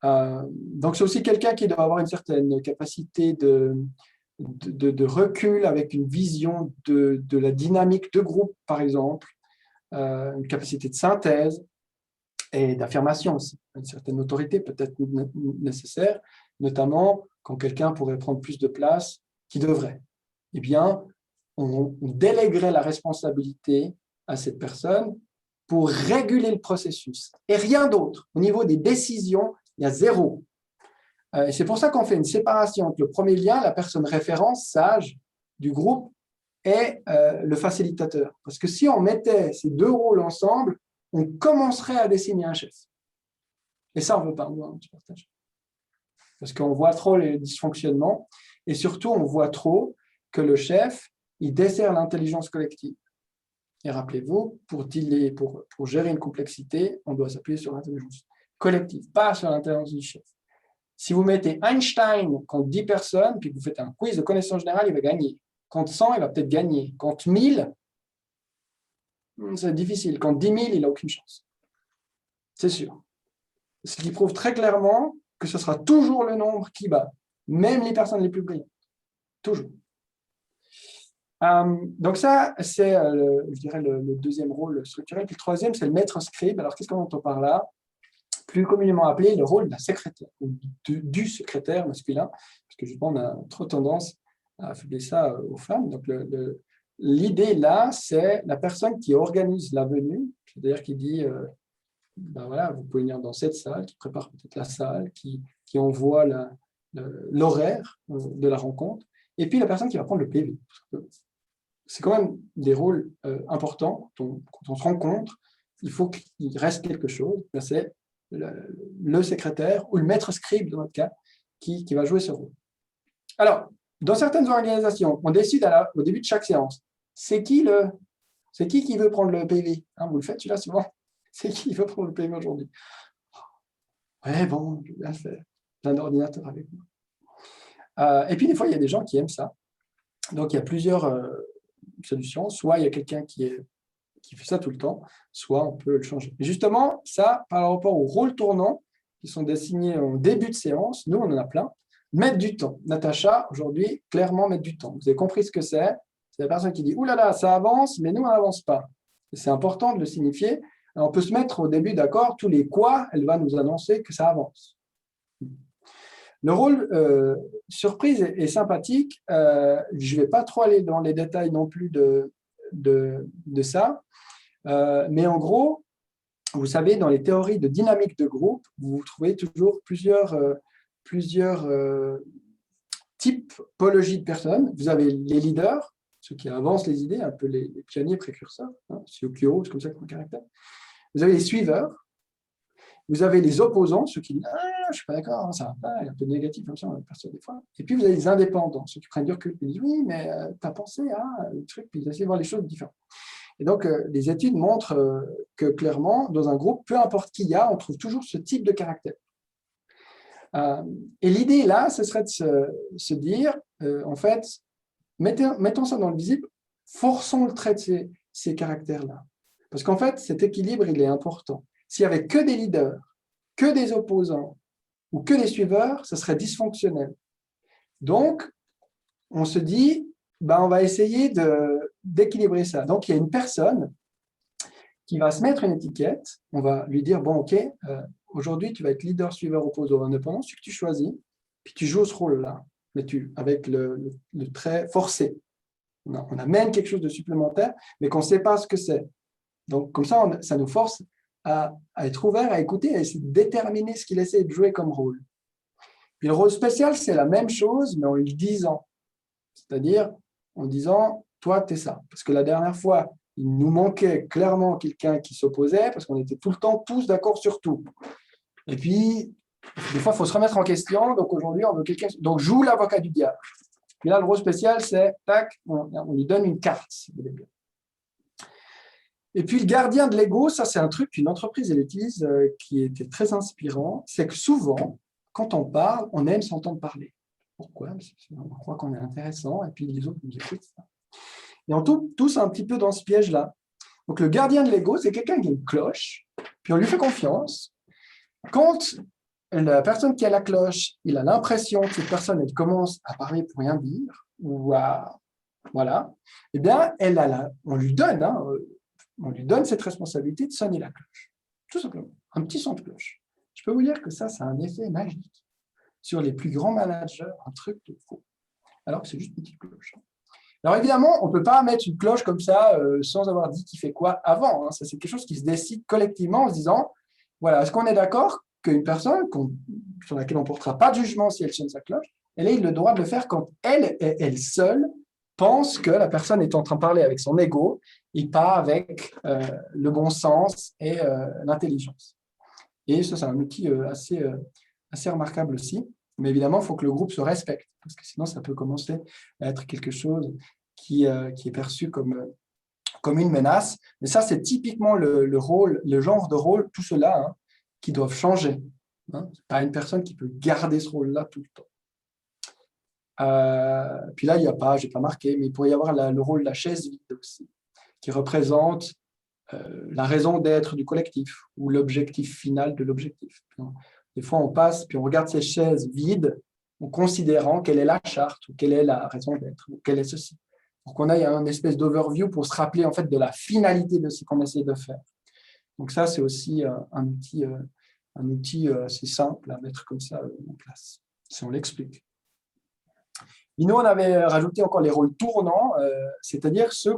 Donc, c'est aussi quelqu'un qui doit avoir une certaine capacité de recul avec une vision de la dynamique de groupe, par exemple, une capacité de synthèse et d'affirmation aussi. Une certaine autorité peut-être nécessaire, notamment quand quelqu'un pourrait prendre plus de place qu'il devrait. Eh bien, on délèguerait la responsabilité à cette personne pour réguler le processus et rien d'autre. Au niveau des décisions, il y a 0. Et c'est pour ça qu'on fait une séparation entre le premier lien, la personne référence, sage du groupe, est le facilitateur. Parce que si on mettait ces deux rôles ensemble, on commencerait à dessiner un chef. Et ça, on ne veut pas, on veut partage. Parce qu'on voit trop les dysfonctionnements et surtout, on voit trop que le chef, il dessert l'intelligence collective. Et rappelez-vous, pour gérer une complexité, on doit s'appuyer sur l'intelligence collective, pas sur l'intelligence du chef. Si vous mettez Einstein contre 10 personnes, puis que vous faites un quiz de connaissance générale, il va gagner. Contre 100, il va peut-être gagner. Contre 1000, c'est difficile. Contre 10 000, il n'a aucune chance. C'est sûr. Ce qui prouve très clairement que ce sera toujours le nombre qui bat, même les personnes les plus brillantes. Toujours. Donc ça, c'est, je dirais, le deuxième rôle structurel. Puis le troisième, c'est le maître scribe. Alors, qu'est-ce qu'on entend par là? Plus communément appelé le rôle de la secrétaire, ou du secrétaire masculin, parce que justement, on a trop tendance à affecter ça aux femmes. Donc, l'idée là, c'est la personne qui organise la venue, c'est-à-dire qui dit, ben voilà, vous pouvez venir dans cette salle, qui prépare peut-être la salle, qui envoie l'horaire de la rencontre, et puis la personne qui va prendre le PV. C'est quand même des rôles importants. Quand on se rencontre, il faut qu'il reste quelque chose. C'est le secrétaire ou le maître scribe, dans notre cas, qui va jouer ce rôle. Alors, dans certaines organisations, on décide au début de chaque séance, c'est qui veut prendre le PV? Vous le faites, celui-là, souvent. C'est qui veut prendre le PV aujourd'hui? Ouais, bon, je vais bien le faire. J'ai un ordinateur avec moi. Et puis, des fois, il y a des gens qui aiment ça. Donc, il y a plusieurs solutions. Soit il y a quelqu'un qui fait ça tout le temps, soit on peut le changer. Et justement, ça, par rapport aux rôles tournants qui sont dessinés au début de séance, nous, on en a plein, mettre du temps. Natacha, aujourd'hui, clairement, mettre du temps. Vous avez compris ce que c'est? C'est la personne qui dit « Ouh là là, ça avance, mais nous, on n'avance pas ». C'est important de le signifier. Alors, on peut se mettre au début d'accord, tous les quoi, elle va nous annoncer que ça avance. Le rôle surprise est sympathique. Je ne vais pas trop aller dans les détails non plus de ça. Mais en gros, vous savez, dans les théories de dynamique de groupe, vous trouvez toujours plusieurs typologies de personnes. Vous avez les leaders, ceux qui avancent les idées, un peu les pionniers précurseurs, c'est Okyo, c'est comme ça que mon caractère. Vous avez les suiveurs, vous avez les opposants, ceux qui disent « Ah, je ne suis pas d'accord, ça ne va pas, il y a un peu de négatif comme ça, on perçoit des fois. » Et puis vous avez les indépendants, ceux qui prennent du recul, qui disent « Oui, mais tu as pensé à le truc, puis ils essaient de voir les choses différentes. » Et donc, les études montrent que clairement, dans un groupe, peu importe qui il y a, on trouve toujours ce type de caractère. Et l'idée là, ce serait de se dire, en fait, mettons ça dans le visible, forçons le trait de ces caractères-là. Parce qu'en fait, cet équilibre, il est important. S'il n'y avait que des leaders, que des opposants ou que des suiveurs, ce serait dysfonctionnel. Donc, on se dit, on va essayer d'équilibrer ça. Donc, il y a une personne qui va se mettre une étiquette, on va lui dire, bon, ok, aujourd'hui, tu vas être leader, suiveur, opposant, indépendant, celui que tu choisis, puis tu joues ce rôle-là, mais avec le trait forcé. On amène quelque chose de supplémentaire, mais qu'on ne sait pas ce que c'est. Donc, comme ça, ça nous force à être ouvert, à écouter, à essayer de déterminer ce qu'il essaie de jouer comme rôle. Puis le rôle spécial, c'est la même chose, mais en le disant. C'est-à-dire en disant, toi, tu es ça. Parce que la dernière fois, il nous manquait clairement quelqu'un qui s'opposait, parce qu'on était tout le temps tous d'accord sur tout. Et puis, des fois, il faut se remettre en question. Donc aujourd'hui, on veut quelqu'un. Donc, joue l'avocat du diable. Et là, le rôle spécial, c'est, tac, on lui donne une carte, si vous voulez bien. Et puis, le gardien de l'ego, ça, c'est un truc qu'une entreprise, elle utilise, qui était très inspirant. C'est que souvent, quand on parle, on aime s'entendre parler. Pourquoi? Parce qu'on croit qu'on est intéressant, et puis les autres nous écoutent. Et on tombe tous un petit peu dans ce piège-là. Donc, le gardien de l'ego, c'est quelqu'un qui a une cloche, puis on lui fait confiance. Quand la personne qui a la cloche, il a l'impression que cette personne, elle commence à parler pour rien dire, ou à... Voilà. Eh bien, on lui donne cette responsabilité de sonner la cloche. Tout simplement. Un petit son de cloche. Je peux vous dire que ça a un effet magique. Sur les plus grands managers, un truc de faux. Alors que c'est juste une petite cloche. Alors évidemment, on ne peut pas mettre une cloche comme ça sans avoir dit qui fait quoi avant. Ça, c'est quelque chose qui se décide collectivement en se disant, voilà, est-ce qu'on est d'accord qu'une personne sur laquelle on ne portera pas de jugement si elle sonne sa cloche, elle a le droit de le faire quand elle seule pense que la personne est en train de parler avec son ego et pas avec le bon sens et l'intelligence. Et ça, c'est un outil assez remarquable aussi. Mais évidemment, il faut que le groupe se respecte, parce que sinon, ça peut commencer à être quelque chose qui est perçu comme une menace. Mais ça, c'est typiquement le genre de rôle, tout cela, qui doivent changer. Ce n'est pas une personne qui peut garder ce rôle-là tout le temps. Puis là, je n'ai pas marqué, mais il pourrait y avoir le rôle de la chaise vide aussi, qui représente la raison d'être du collectif ou l'objectif final de l'objectif. Des fois, on passe, puis on regarde ces chaises vides en considérant quelle est la charte, ou quelle est la raison d'être, ou quelle est ceci. Pour qu'on ait une espèce d'overview pour se rappeler en fait de la finalité de ce qu'on essaie de faire. Donc ça, c'est aussi un outil assez simple à mettre comme ça en place, si on l'explique. Et nous, on avait rajouté encore les rôles tournants, c'est-à-dire ceux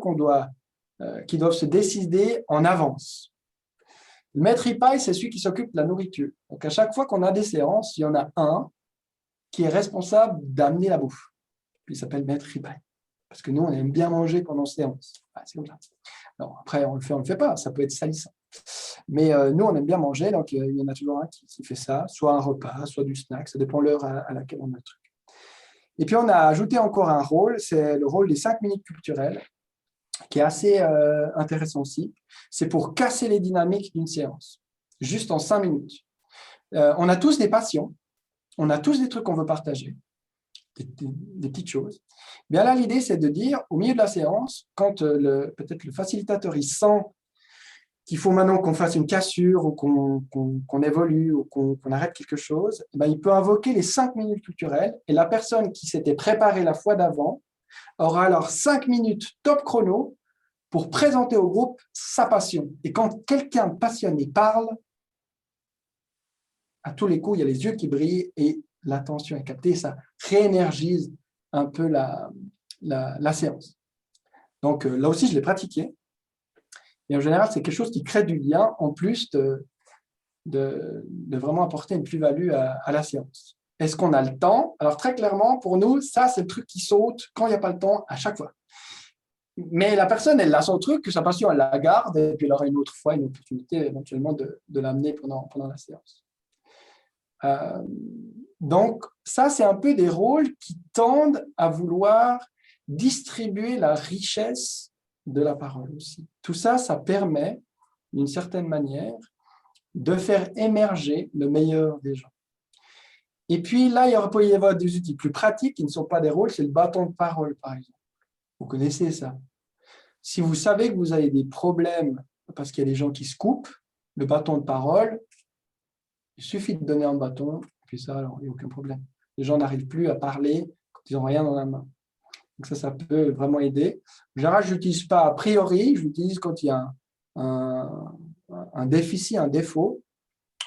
qui doivent se décider en avance. Le maître Ipai, c'est celui qui s'occupe de la nourriture. Donc, à chaque fois qu'on a des séances, il y en a un qui est responsable d'amener la bouffe. Puis il s'appelle maître Ipai. Parce que nous, on aime bien manger pendant séance. C'est comme ça. Alors, après, on le fait pas. Ça peut être salissant. Mais nous, on aime bien manger. Donc, il y en a toujours un qui fait ça. Soit un repas, soit du snack. Ça dépend de l'heure à laquelle on a le truc. Et puis, on a ajouté encore un rôle. C'est le rôle des 5 minutes culturelles, qui est assez intéressant aussi. C'est pour casser les dynamiques d'une séance, juste en 5 minutes. On a tous des passions, on a tous des trucs qu'on veut partager, des petites choses. Mais là, l'idée, c'est de dire, au milieu de la séance, quand peut-être le facilitateur, il sent qu'il faut maintenant qu'on fasse une cassure ou qu'on évolue ou qu'on arrête quelque chose, il peut invoquer les 5 minutes culturelles et la personne qui s'était préparée la fois d'avant aura alors 5 minutes top chrono pour présenter au groupe sa passion. Et quand quelqu'un de passionné parle, à tous les coups, il y a les yeux qui brillent et l'attention est captée. Ça réénergise un peu la séance. Donc là aussi, je l'ai pratiqué. Et en général, c'est quelque chose qui crée du lien en plus de vraiment apporter une plus-value à la séance. Est-ce qu'on a le temps? Alors très clairement, pour nous, ça, c'est le truc qui saute quand il n'y a pas le temps à chaque fois. Mais la personne, elle a son truc, sa passion, elle la garde, et puis elle aura une autre fois une opportunité éventuellement de l'amener pendant la séance. Donc, ça, c'est un peu des rôles qui tendent à vouloir distribuer la richesse de la parole aussi. Tout ça, ça permet, d'une certaine manière, de faire émerger le meilleur des gens. Et puis là, il peut y avoir des outils plus pratiques qui ne sont pas des rôles, c'est le bâton de parole, par exemple. Vous connaissez ça. Si vous savez que vous avez des problèmes parce qu'il y a des gens qui se coupent, le bâton de parole, il suffit de donner un bâton, et puis ça, alors, il n'y a aucun problème. Les gens n'arrivent plus à parler quand ils n'ont rien dans la main. Donc ça peut vraiment aider. En général, je ne l'utilise pas a priori, je l'utilise quand il y a un déficit, un défaut.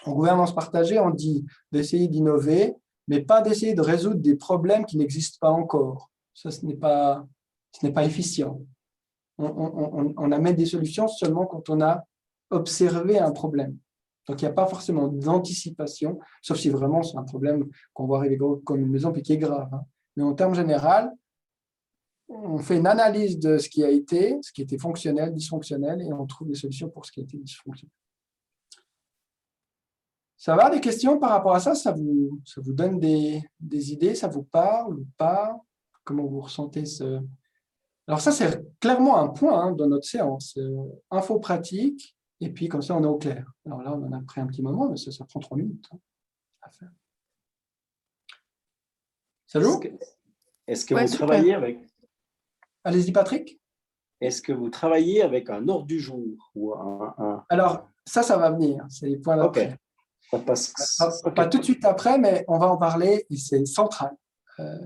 En gouvernance partagée, on dit d'essayer d'innover, mais pas d'essayer de résoudre des problèmes qui n'existent pas encore. Ça, ce n'est pas efficient. On amène des solutions seulement quand on a observé un problème. Donc, il n'y a pas forcément d'anticipation, sauf si vraiment c'est un problème qu'on voit arriver comme une maison et qui est grave. Mais en termes généraux, on fait une analyse de ce qui était fonctionnel, dysfonctionnel, et on trouve des solutions pour ce qui a été dysfonctionnel. Ça va, des questions par rapport à ça? Ça vous donne des idées? Ça vous parle ou pas? Comment vous ressentez ce... Alors ça, c'est clairement un point dans notre séance. Info pratique, et puis comme ça, on est au clair. Alors là, on en a pris un petit moment, mais ça prend 3 minutes à faire. Ça joue? Est-ce que vous travaillez avec... Allez-y, Patrick. Est-ce que vous travaillez avec un ordre du jour ou Alors, ça va venir. C'est les points d'après. Okay. Ça passe... Pas tout de suite après, mais on va en parler et c'est central.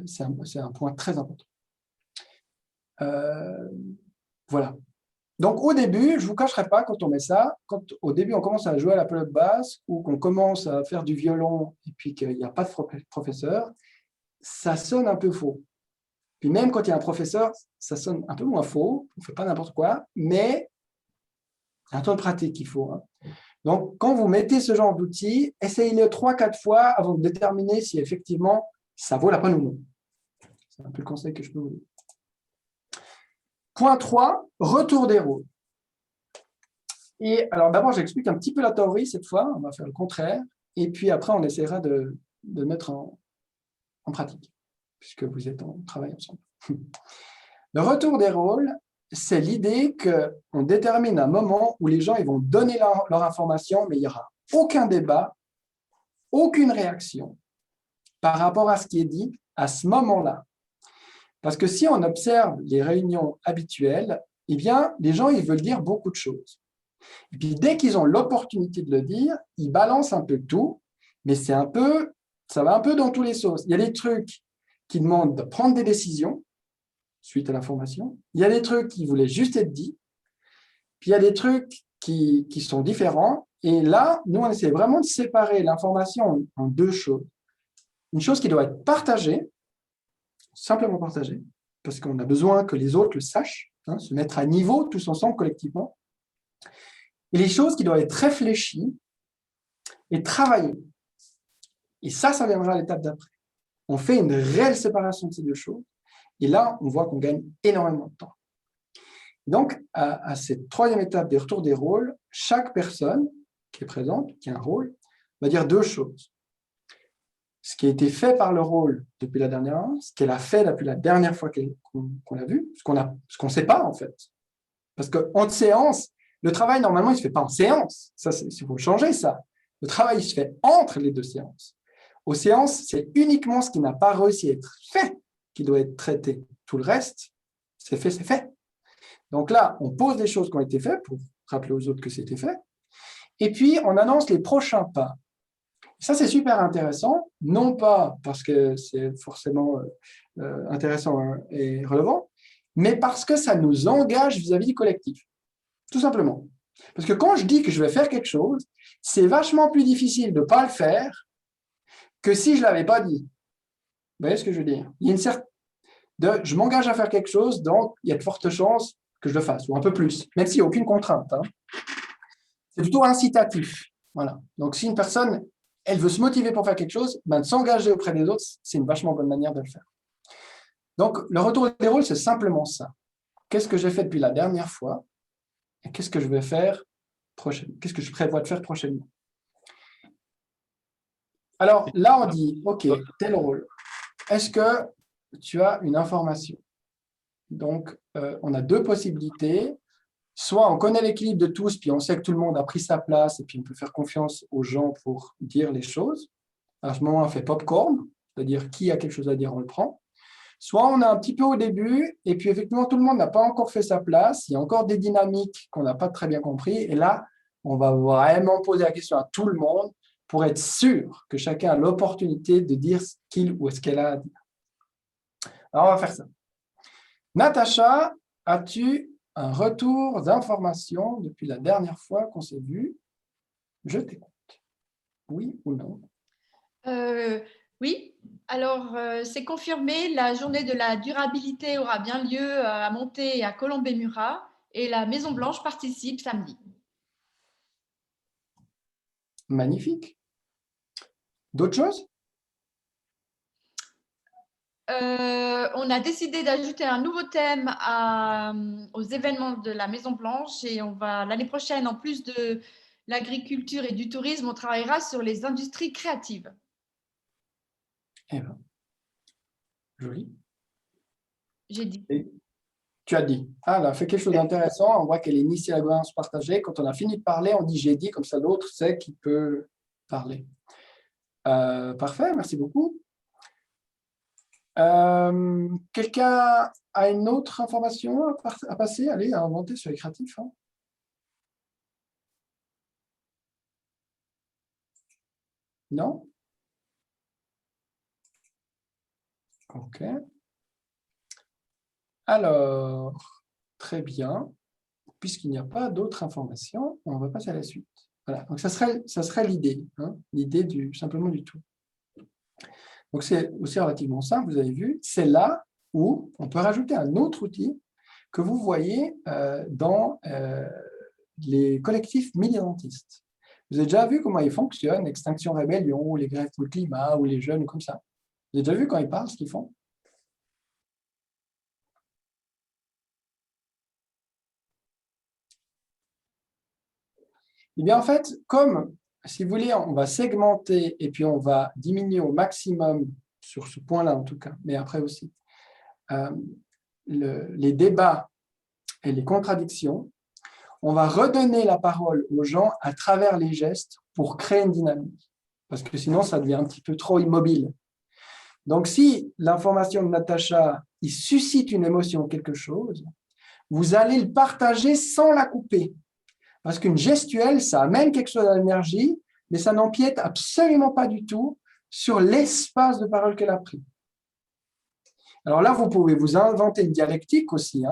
C'est un point très important. Voilà. Donc, au début, je ne vous cacherai pas, quand on met ça, quand au début, on commence à jouer à la pelote basse ou qu'on commence à faire du violon et puis qu'il n'y a pas de professeur, ça sonne un peu faux. Puis même quand il y a un professeur, ça sonne un peu moins faux, on ne fait pas n'importe quoi, mais c'est un temps de pratique qu'il faut. Donc, quand vous mettez ce genre d'outil, essayez-le 3-4 fois avant de déterminer si effectivement ça vaut la peine ou non. C'est un peu le conseil que je peux vous donner. Point 3, retour des rôles. Et alors d'abord, j'explique un petit peu la théorie cette fois, on va faire le contraire, et puis après, on essaiera de mettre en pratique, puisque vous êtes en travail ensemble. Le retour des rôles, c'est l'idée qu'on détermine un moment où les gens ils vont donner leur information, mais il n'y aura aucun débat, aucune réaction par rapport à ce qui est dit à ce moment-là. Parce que si on observe les réunions habituelles, eh bien, les gens ils veulent dire beaucoup de choses. Et puis, dès qu'ils ont l'opportunité de le dire, ils balancent un peu tout, mais ça va un peu dans tous les sauces. Il y a des trucs qui demandent de prendre des décisions suite à l'information. Il y a des trucs qui voulaient juste être dits. Puis, il y a des trucs qui sont différents. Et là, nous, on essaie vraiment de séparer l'information en deux choses. Une chose qui doit être partagée, simplement partagée, parce qu'on a besoin que les autres le sachent, se mettre à niveau tous ensemble collectivement. Et les choses qui doivent être réfléchies et travaillées. Et ça viendra à l'étape d'après. On fait une réelle séparation de ces deux choses. Et là, on voit qu'on gagne énormément de temps. Donc, à cette troisième étape des retours des rôles, chaque personne qui est présente, qui a un rôle, va dire deux choses. Ce qui a été fait par le rôle depuis la dernière fois, ce qu'elle a fait depuis la dernière fois qu'on l'a vu, ce qu'on ne sait pas en fait. Parce qu'en séance, le travail, normalement, il ne se fait pas en séance. Ça, il faut changer ça. Le travail, il se fait entre les deux séances. Aux séances, c'est uniquement ce qui n'a pas réussi à être fait qui doit être traité. Tout le reste, c'est fait, c'est fait. Donc là, on pose des choses qui ont été faites pour rappeler aux autres que c'était fait. Et puis, on annonce les prochains pas. Ça, c'est super intéressant, non pas parce que c'est forcément intéressant et relevant, mais parce que ça nous engage vis-à-vis du collectif. Tout simplement. Parce que quand je dis que je vais faire quelque chose, c'est vachement plus difficile de ne pas le faire que si je ne l'avais pas dit. Vous voyez ce que je veux dire? Il y a une certaine... je m'engage à faire quelque chose, donc il y a de fortes chances que je le fasse, ou un peu plus, même s'il n'y a aucune contrainte. C'est plutôt incitatif. Voilà. Donc si une personne, elle veut se motiver pour faire quelque chose, de s'engager auprès des autres, c'est une vachement bonne manière de le faire. Donc le retour des rôles, c'est simplement ça. Qu'est-ce que j'ai fait depuis la dernière fois? Et qu'est-ce que je vais faire prochainement? Qu'est-ce que je prévois de faire prochainement? Alors là, on dit, OK, tel rôle. Est-ce que tu as une information? Donc, on a deux possibilités. Soit on connaît l'équilibre de tous, puis on sait que tout le monde a pris sa place, et puis on peut faire confiance aux gens pour dire les choses. À ce moment, on fait popcorn, c'est-à-dire qui a quelque chose à dire, on le prend. Soit on est un petit peu au début, et puis effectivement, tout le monde n'a pas encore fait sa place, il y a encore des dynamiques qu'on n'a pas très bien compris, et là, on va vraiment poser la question à tout le monde pour être sûr que chacun a l'opportunité de dire ce qu'il ou ce qu'elle a à dire. Alors, on va faire ça. Natacha, as-tu un retour d'information depuis la dernière fois qu'on s'est vu? Je t'écoute. Oui ou non? Oui, alors c'est confirmé, la journée de la durabilité aura bien lieu à Monté et à Colombey-Murat et la Maison Blanche participe samedi. Magnifique. D'autres choses? On a décidé d'ajouter un nouveau thème aux événements de la Maison Blanche et on va l'année prochaine, en plus de l'agriculture et du tourisme, on travaillera sur les industries créatives. Eh bien, joli. J'ai dit. Et tu as dit. Ah, elle a fait quelque chose d'intéressant. On voit qu'elle initie la gouvernance partagée. Quand on a fini de parler, on dit j'ai dit, comme ça l'autre sait qu'il peut parler. Parfait, merci beaucoup. Quelqu'un a une autre information à passer? Allez, à inventer sur les créatifs. Non? OK. Alors, très bien. Puisqu'il n'y a pas d'autres informations, on va passer à la suite. Voilà. Donc, ça serait l'idée, l'idée simplement du tout. Donc, c'est aussi relativement simple, vous avez vu. C'est là où on peut rajouter un autre outil que vous voyez dans les collectifs militantistes. Vous avez déjà vu comment ils fonctionnent, Extinction Rébellion, ou les grèves pour le climat, ou les jeunes, comme ça. Vous avez déjà vu quand ils parlent ce qu'ils font? Eh bien, en fait, comme, si vous voulez, on va segmenter et puis on va diminuer au maximum, sur ce point-là en tout cas, mais après aussi, les débats et les contradictions, on va redonner la parole aux gens à travers les gestes pour créer une dynamique. Parce que sinon, ça devient un petit peu trop immobile. Donc, si l'information de Natacha, il suscite une émotion, quelque chose, vous allez le partager sans la couper. Parce qu'une gestuelle, ça amène quelque chose à l'énergie, mais ça n'empiète absolument pas du tout sur l'espace de parole qu'elle a pris. Alors là, vous pouvez vous inventer une dialectique aussi.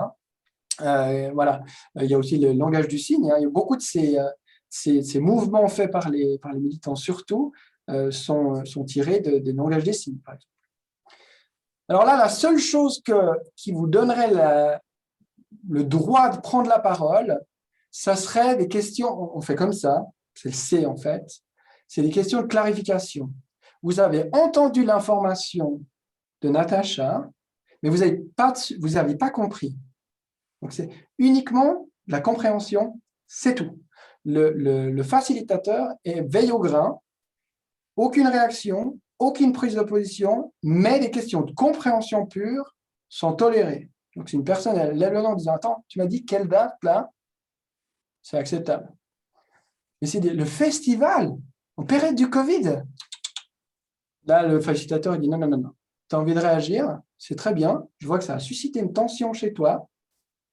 Voilà. Il y a aussi le langage du signe. Il y a beaucoup de ces mouvements faits par les militants, surtout, sont tirés des langages des signes, par exemple. Alors là, la seule chose qui vous donnerait le droit de prendre la parole, ça serait des questions, on fait comme ça, c'est le C en fait, c'est des questions de clarification. Vous avez entendu l'information de Natacha, mais vous n'avez pas compris. Donc c'est uniquement la compréhension, c'est tout. Le facilitateur veille au grain, aucune réaction, aucune prise de position, mais des questions de compréhension pure sont tolérées. Donc, si une personne elle lève le nom en disant « Attends, tu m'as dit quelle date là ?» C'est acceptable. Mais c'est le festival, en période du Covid. Là, le facilitateur il dit « Non, non, non, non. Tu as envie de réagir, c'est très bien. Je vois que ça a suscité une tension chez toi.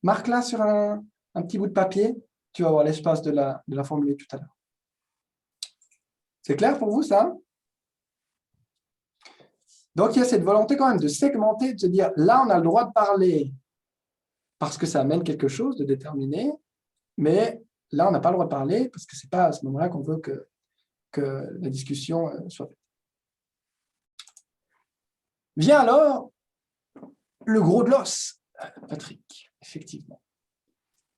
Marque-la sur un petit bout de papier. Tu vas avoir l'espace de la formuler tout à l'heure. » C'est clair pour vous, ça ? Donc, il y a cette volonté quand même de segmenter, de se dire, là, on a le droit de parler parce que ça amène quelque chose de déterminé, mais là, on n'a pas le droit de parler parce que ce n'est pas à ce moment-là qu'on veut que la discussion soit faite. Vient alors le gros de l'os, Patrick, effectivement.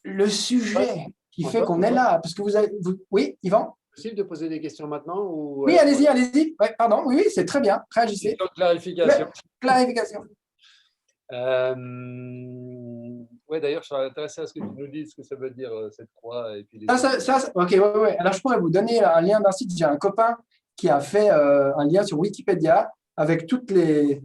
Le sujet qui fait qu'on est là, parce que oui, Yvan ? Possible de poser des questions maintenant ou, Oui, allez-y. Ouais, pardon, oui, c'est très bien. Réagissez. Clarification. Clarification. Oui, d'ailleurs, je serais intéressé à ce que tu nous dises ce que ça veut dire cette croix. Et puis Ok, ouais. Alors, je pourrais vous donner un lien d'un site. J'ai un copain qui a fait un lien sur Wikipédia avec toutes les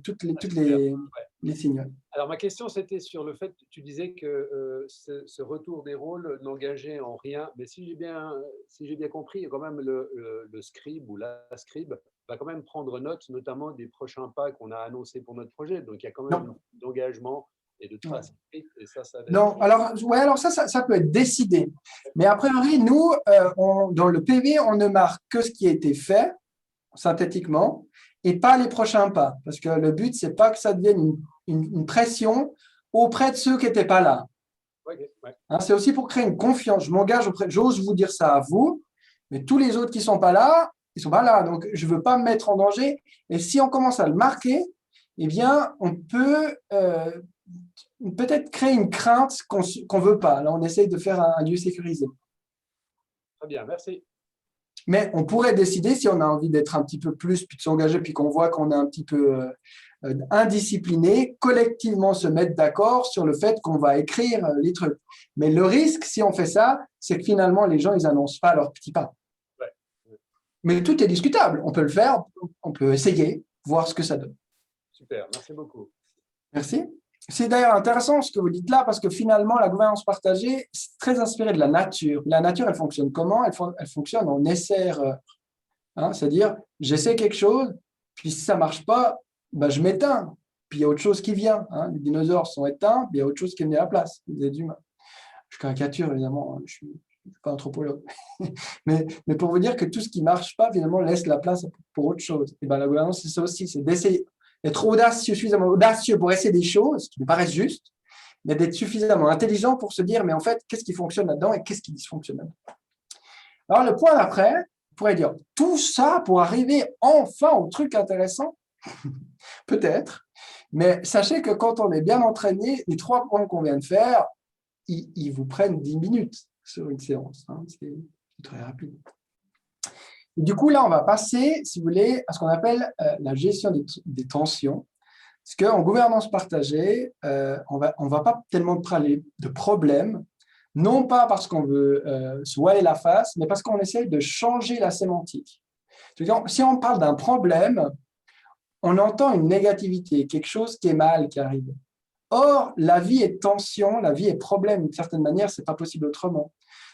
signes. Alors, ma question, c'était sur le fait, tu disais que ce retour des rôles n'engageait en rien, mais si j'ai bien compris, il y a quand même le scribe ou la scribe va quand même prendre note, notamment des prochains pas qu'on a annoncés pour notre projet. Donc, il y a quand même d'engagement et de trace écrite. Et ça non, alors ça peut être décidé. Mais a priori, nous, dans le PV, on ne marque que ce qui a été fait, synthétiquement, et pas les prochains pas. Parce que le but, ce n'est pas que ça devienne une pression auprès de ceux qui n'étaient pas là. Okay, ouais. C'est aussi pour créer une confiance. Je m'engage j'ose vous dire ça à vous, mais tous les autres qui ne sont pas là, ils ne sont pas là. Donc, je ne veux pas me mettre en danger. Et si on commence à le marquer, eh bien, on peut peut-être créer une crainte qu'on ne veut pas. Là, on essaye de faire un lieu sécurisé. Très bien, merci. Mais on pourrait décider, si on a envie d'être un petit peu plus, puis de s'engager, puis qu'on voit qu'on est un petit peu indiscipliné, collectivement se mettre d'accord sur le fait qu'on va écrire les trucs. Mais le risque, si on fait ça, c'est que finalement, les gens, ils n'annoncent pas leurs petits pas. Ouais. Mais tout est discutable. On peut le faire, on peut essayer, voir ce que ça donne. Super, merci beaucoup. Merci. C'est d'ailleurs intéressant ce que vous dites là, parce que finalement, la gouvernance partagée, c'est très inspiré de la nature. La nature, elle fonctionne comment ? Elle fonctionne en essai-erreur. C'est-à-dire, j'essaie quelque chose, puis si ça ne marche pas, je m'éteins. Puis il y a autre chose qui vient. Les dinosaures sont éteints, puis il y a autre chose qui vient à la place, les êtres humains. Je caricature, évidemment, je ne suis pas anthropologue. mais pour vous dire que tout ce qui ne marche pas, finalement, laisse la place pour autre chose. Et la gouvernance, c'est ça aussi, c'est d'essayer d'être suffisamment audacieux pour essayer des choses qui nous paraissent justes, mais d'être suffisamment intelligent pour se dire, mais en fait, qu'est-ce qui fonctionne là-dedans et qu'est-ce qui dysfonctionne là-dedans. Alors, le point d'après, on pourrait dire, tout ça pour arriver enfin au truc intéressant, peut-être, mais sachez que quand on est bien entraîné, les 3 points qu'on vient de faire, ils vous prennent 10 minutes sur une séance. C'est très rapide. Et du coup, là, on va passer, si vous voulez, à ce qu'on appelle la gestion des tensions. Parce qu'en gouvernance partagée, on va pas tellement parler de problèmes, Non pas parce qu'on veut se voiler la face, mais parce qu'on essaye de changer la sémantique. C'est-à-dire, si on parle d'un problème, on entend une négativité, quelque chose qui est mal, qui arrive. Or, la vie est tension, la vie est problème. D'une certaine manière, ce n'est pas possible autrement.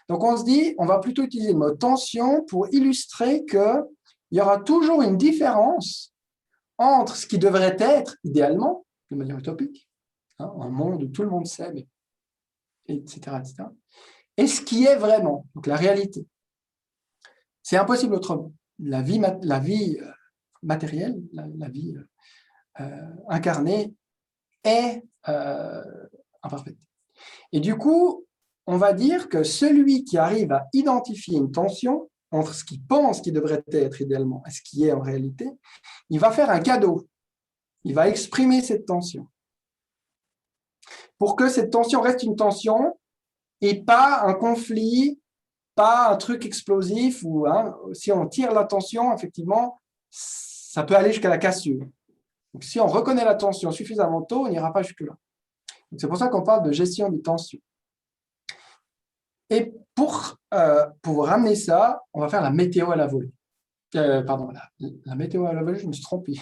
Donc, on se dit, on va plutôt utiliser le mot tension pour illustrer qu'il y aura toujours une différence entre ce qui devrait être, idéalement, de manière utopique, hein, un monde où tout le monde sait, mais, etc., et ce qui est vraiment, donc la réalité. C'est impossible autrement. La vie matérielle, la vie incarnée est imparfaite. Et du coup, on va dire que celui qui arrive à identifier une tension entre ce qu'il pense qui devrait être idéalement et ce qui est en réalité, il va faire un cadeau. Il va exprimer cette tension. Pour que cette tension reste une tension et pas un conflit, pas un truc explosif, ou hein, si on tire la tension, effectivement, ça peut aller jusqu'à la cassure. Donc, si on reconnaît la tension suffisamment tôt, on n'ira pas jusque-là. C'est pour ça qu'on parle de gestion des tensions. Et pour ramener ça, on va faire la météo à la volée. Pardon, la météo à la volée, je me suis trompé.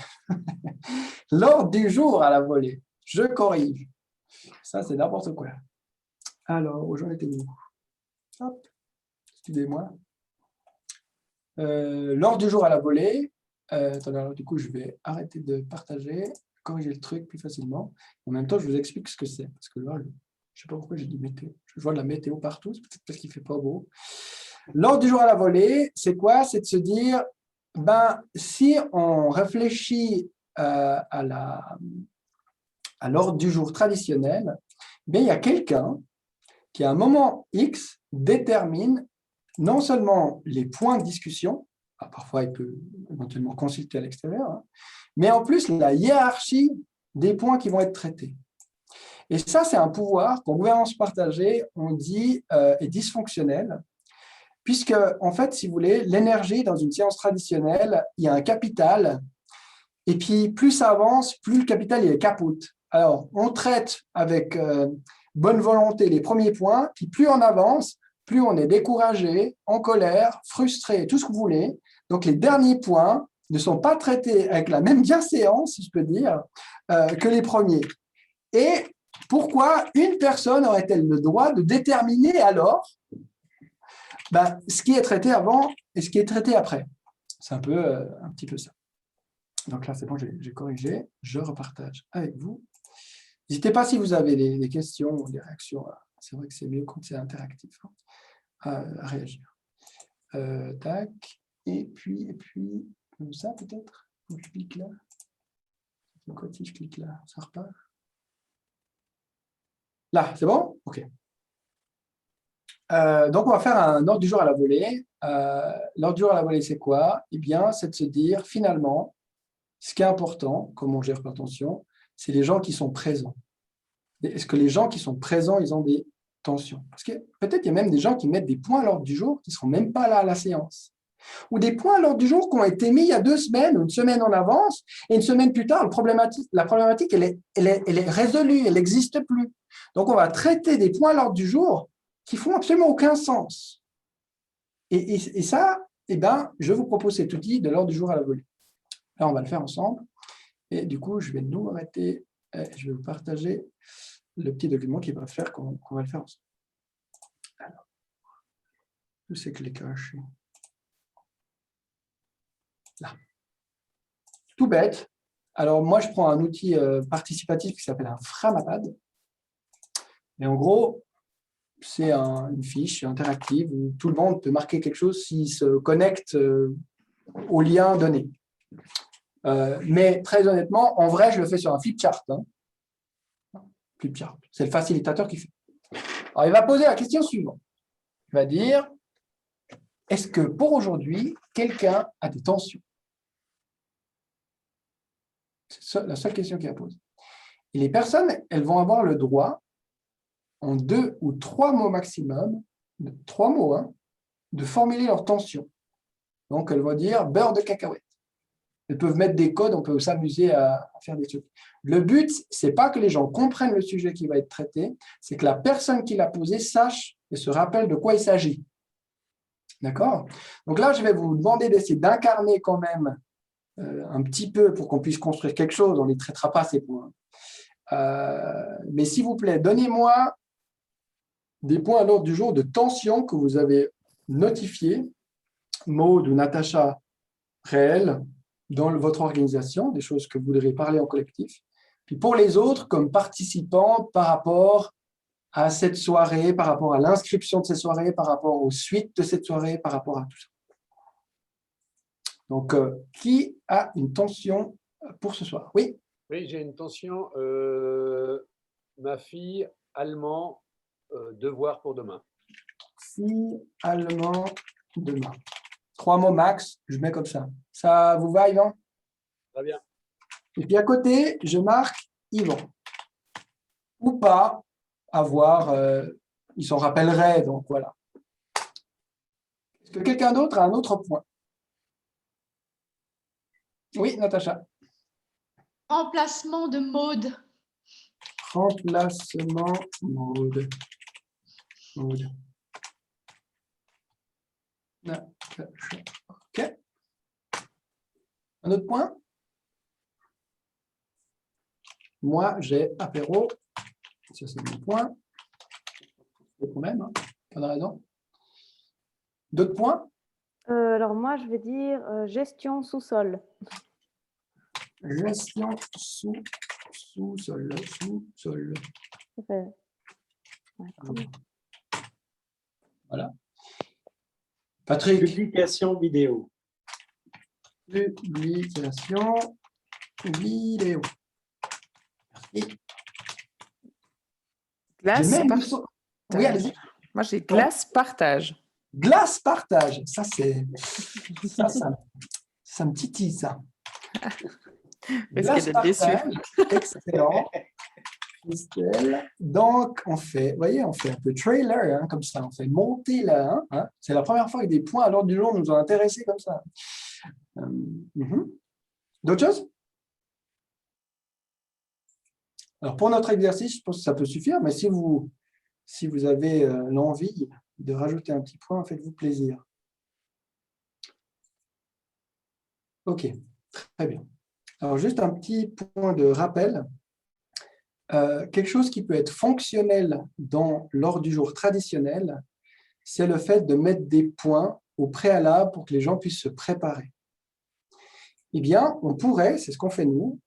L'ordre du jour à la volée, je corrige. Ça, c'est n'importe quoi. Alors, où j'en étais où? Hop, excusez-moi. L'ordre du jour à la volée. Attendez, alors, du coup, je vais arrêter de partager, corriger le truc plus facilement. En même temps, je vous explique ce que c'est. Parce que là, je ne sais pas pourquoi j'ai dit météo. Je vois de la météo partout, c'est peut-être parce qu'il ne fait pas beau. L'ordre du jour à la volée, c'est quoi? C'est de se dire, si on réfléchit à l'ordre du jour traditionnel, il y a quelqu'un qui, à un moment X, détermine non seulement les points de discussion, parfois il peut éventuellement consulter à l'extérieur, hein, mais en plus la hiérarchie des points qui vont être traités. Et ça, c'est un pouvoir qu'en gouvernance partagée, on dit est dysfonctionnel, puisque, en fait, si vous voulez, l'énergie dans une séance traditionnelle, il y a un capital, et puis plus ça avance, plus le capital il est capote. Alors, on traite avec bonne volonté les premiers points, puis plus on avance, plus on est découragé, en colère, frustré, tout ce que vous voulez. Donc, les derniers points ne sont pas traités avec la même bienséance, si je peux dire, que les premiers. Et pourquoi une personne aurait-elle le droit de déterminer alors ce qui est traité avant et ce qui est traité après? C'est un petit peu ça. Donc là, c'est bon, j'ai corrigé. Je repartage avec vous. N'hésitez pas si vous avez des questions ou des réactions. C'est vrai que c'est mieux quand c'est interactif, à réagir. Tac. Et puis, comme ça peut-être. Je clique là. Quoi, si je clique là, ça repart. Là, c'est bon? OK. Donc, on va faire un ordre du jour à la volée. L'ordre du jour à la volée, c'est quoi? Eh bien, c'est de se dire, finalement, ce qui est important, comme on gère l'attention, c'est les gens qui sont présents. Est-ce que les gens qui sont présents, ils ont des tensions? Parce que peut-être il y a même des gens qui mettent des points à l'ordre du jour qui ne seront même pas là à la séance. Ou des points à l'ordre du jour qui ont été mis il y a 2 semaines, ou une semaine en avance, et une semaine plus tard, la problématique elle est résolue, elle n'existe plus. Donc, on va traiter des points à l'ordre du jour qui font absolument aucun sens. Et ça, je vous propose cet outil de l'ordre du jour à la volée. Là, on va le faire ensemble. Et du coup, je vais nous arrêter. Je vais vous partager le petit document qui va faire qu'on va le faire ensemble. Alors, où c'est que je l'ai caché? Là. Tout bête. Alors, moi, je prends un outil participatif qui s'appelle un Framapad. Et en gros, c'est une fiche interactive où tout le monde peut marquer quelque chose s'il se connecte au lien donné. Mais très honnêtement, en vrai, je le fais sur un flipchart. Flipchart, c'est le facilitateur qui fait. Alors, il va poser la question suivante. Il va dire, est-ce que pour aujourd'hui, quelqu'un a des tensions? C'est la seule question qu'il a posée. Et les personnes, elles vont avoir le droit, en 2 ou 3 mots maximum, 3 mots, de formuler leur tension. Donc, elles vont dire beurre de cacahuète. Elles peuvent mettre des codes, on peut s'amuser à faire des trucs. Le but, ce n'est pas que les gens comprennent le sujet qui va être traité, c'est que la personne qui l'a posé sache et se rappelle de quoi il s'agit. D'accord? Donc là, je vais vous demander d'essayer d'incarner quand même un petit peu pour qu'on puisse construire quelque chose. On ne les traitera pas, ces points. Mais s'il vous plaît, donnez-moi des points à l'ordre du jour de tension que vous avez notifiés, Maud ou Natacha, réels, dans votre organisation, des choses que vous voudriez parler en collectif. Puis pour les autres, comme participants par rapport à cette soirée, par rapport à l'inscription de cette soirée, par rapport aux suites de cette soirée, par rapport à tout ça. Donc, qui a une tension pour ce soir? Oui. Oui, j'ai une tension. Ma fille, allemand, devoir pour demain. Fille, allemand, demain. 3 mots max, je mets comme ça. Ça vous va, Yvan? Très bien. Et puis à côté, je marque Yvan. Ou pas, à voir, il s'en rappellerait, donc voilà. Est-ce que quelqu'un d'autre a un autre point? Oui, Natacha. Remplacement de Maud. Remplacement Maud. Natacha. OK. Un autre point? Moi, j'ai apéro. Ça, c'est mon point. Quand même, hein. Pas de raison. D'autres points? Alors moi, je vais dire gestion sous-sol. Gestion sous-sol. Ça fait- ouais, Voilà. Patrick. Publication vidéo. Publication vidéo. Merci. Glace, J'ai même- partage. Oui, allez-y. Moi, j'ai glace, partage. Glace partage. Ça, ça me titille, ça. Risquez d'être déçu. Excellent. Christelle. Donc, on fait un peu trailer, hein, comme ça. On fait monter là. Hein. C'est la première fois que des points à l'ordre du jour nous ont intéressés comme ça. D'autres choses? Alors, pour notre exercice, je pense que ça peut suffire, mais si vous avez l'envie de rajouter un petit point, faites-vous plaisir. OK, très bien. Alors, juste un petit point de rappel. Quelque chose qui peut être fonctionnel dans l'ordre du jour traditionnel, c'est le fait de mettre des points au préalable pour que les gens puissent se préparer. Eh bien, on pourrait, c'est ce qu'on fait nous,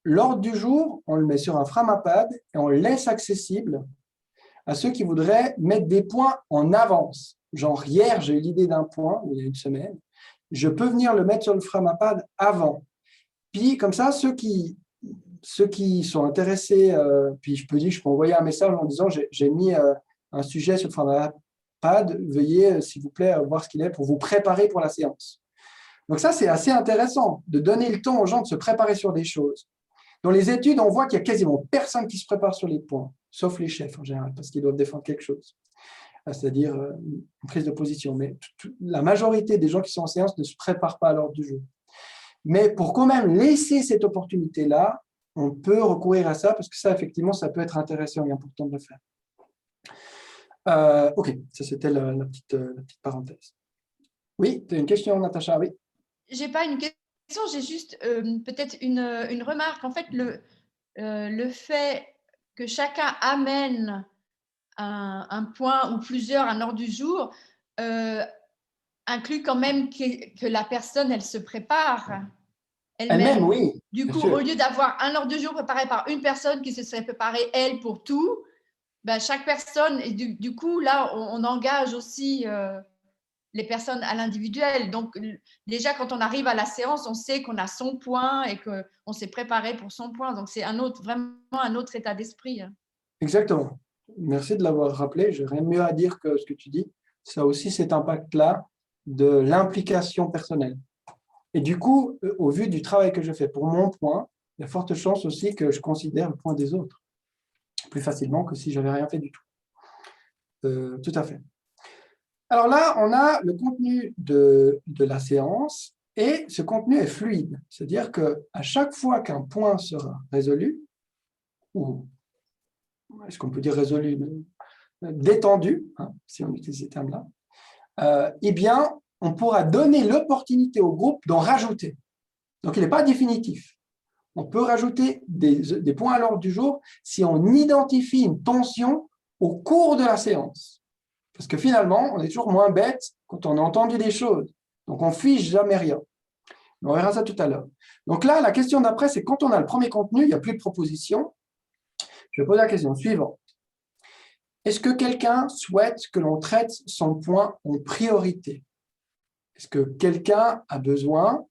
l'ordre du jour, on le met sur un Framapad et on le laisse accessible à ceux qui voudraient mettre des points en avance. Genre, hier, j'ai eu l'idée d'un point, il y a une semaine, je peux venir le mettre sur le Framapad avant. Puis, comme ça, ceux qui sont intéressés, puis je peux envoyer un message en disant j'ai mis un sujet sur le Framapad, veuillez, s'il vous plaît, voir ce qu'il est pour vous préparer pour la séance. Donc ça, c'est assez intéressant de donner le temps aux gens de se préparer sur des choses. Dans les études, on voit qu'il y a quasiment personne qui se prépare sur les points, sauf les chefs en général, parce qu'ils doivent défendre quelque chose, c'est-à-dire une prise de position. Mais la majorité des gens qui sont en séance ne se préparent pas à l'ordre du jour. Mais pour quand même laisser cette opportunité-là, on peut recourir à ça, parce que ça, effectivement, ça peut être intéressant et important de le faire. OK, ça c'était la petite parenthèse. Oui, tu as une question, Natacha? Oui. Je n'ai pas une question, j'ai juste peut-être une remarque. En fait, le fait que chacun amène un point ou plusieurs à l'ordre du jour inclut quand même que la personne, elle se prépare elle-même. Oui. Du coup, au lieu d'avoir un ordre du jour préparé par une personne qui se serait préparée, elle, pour tout, ben, chaque personne, et du coup, là, on engage aussi les personnes à l'individuel. Donc, déjà, quand on arrive à la séance, on sait qu'on a son point et qu'on s'est préparé pour son point. Donc, c'est vraiment un autre état d'esprit. Exactement. Merci de l'avoir rappelé. Je n'ai rien de mieux à dire que ce que tu dis. Ça a aussi cet impact-là de l'implication personnelle. Et du coup, au vu du travail que je fais pour mon point, il y a forte chance aussi que je considère le point des autres plus facilement que si je n'avais rien fait du tout. Tout à fait. Alors là, on a le contenu de la séance et ce contenu est fluide. C'est-à-dire qu'à chaque fois qu'un point sera résolu, ou est-ce qu'on peut dire résolu? détendu, hein, si on utilise ces termes-là, eh bien, on pourra donner l'opportunité au groupe d'en rajouter. Donc, il n'est pas définitif. On peut rajouter des points à l'ordre du jour si on identifie une tension au cours de la séance. Parce que finalement, on est toujours moins bête quand on a entendu des choses. Donc, on ne fiche jamais rien. On verra ça tout à l'heure. Donc là, la question d'après, c'est quand on a le premier contenu, il n'y a plus de proposition. Je vais poser la question suivante. Est-ce que quelqu'un souhaite que l'on traite son point en priorité? Est-ce que quelqu'un a besoin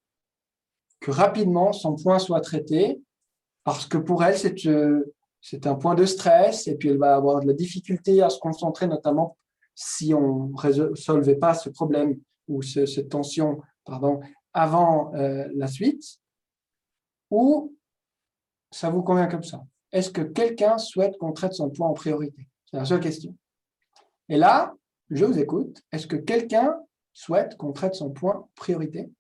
que rapidement son point soit traité parce que pour elle, c'est un point de stress et puis elle va avoir de la difficulté à se concentrer, notamment si on ne résolvait pas ce problème ou cette tension avant la suite, ou ça vous convient comme ça? Est-ce que quelqu'un souhaite qu'on traite son point en priorité? C'est la seule question. Et là, je vous écoute. Est-ce que quelqu'un souhaite qu'on traite son point en priorité?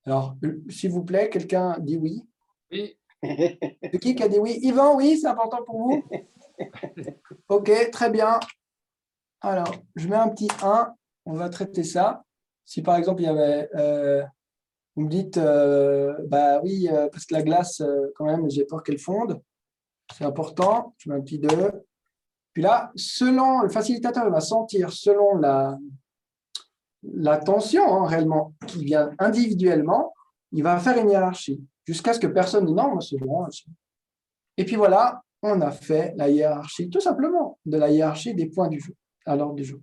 Alors, s'il vous plaît, quelqu'un dit oui. Oui. C'est qui a dit oui? Yvan, oui, c'est important pour vous? Ok, très bien. Alors, je mets un petit 1. On va traiter ça. Si par exemple, il y avait... vous me dites, bah oui, parce que la glace, quand même, j'ai peur qu'elle fonde. C'est important. Je mets un petit 2. Puis là, selon le facilitateur, il va sentir selon la tension réellement qui vient individuellement, il va faire une hiérarchie jusqu'à ce que personne ne dise non, moi c'est bon. Et puis voilà, on a fait la hiérarchie, tout simplement, de la hiérarchie des points du jour, à l'ordre du jour.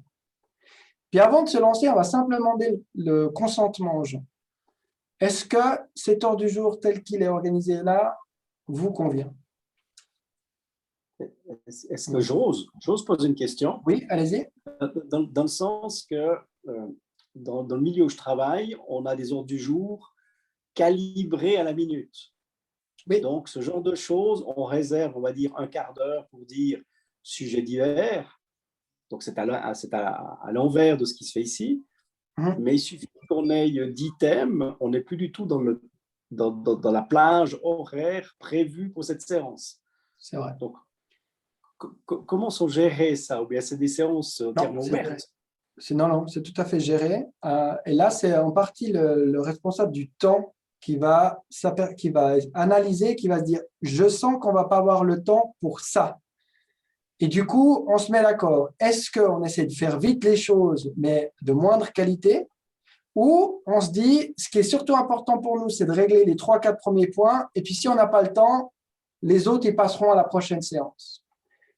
Puis avant de se lancer, on va simplement demander le consentement aux gens. Est-ce que cet ordre du jour tel qu'il est organisé là vous convient? Est-ce que j'ose poser une question? Oui, allez-y. Dans le sens que dans le milieu où je travaille, on a des ordres du jour calibrés à la minute. Oui. Donc, ce genre de choses, on réserve, on va dire, un quart d'heure pour dire sujet divers. Donc, c'est à l'envers de ce qui se fait ici. Mais il suffit qu'on ait 10 thèmes, on n'est plus du tout dans la plage horaire prévue pour cette séance. C'est vrai. Donc, comment sont gérées ça? Ou bien c'est des séances entièrement ouvertes? Non, c'est tout à fait géré. Et là, c'est en partie le responsable du temps qui va analyser, qui va se dire « je sens qu'on ne va pas avoir le temps pour ça ». Et du coup, on se met d'accord. Est-ce qu'on essaie de faire vite les choses, mais de moindre qualité, ou on se dit, ce qui est surtout important pour nous, c'est de régler les 3-4 premiers points, et puis si on n'a pas le temps, les autres, ils passeront à la prochaine séance.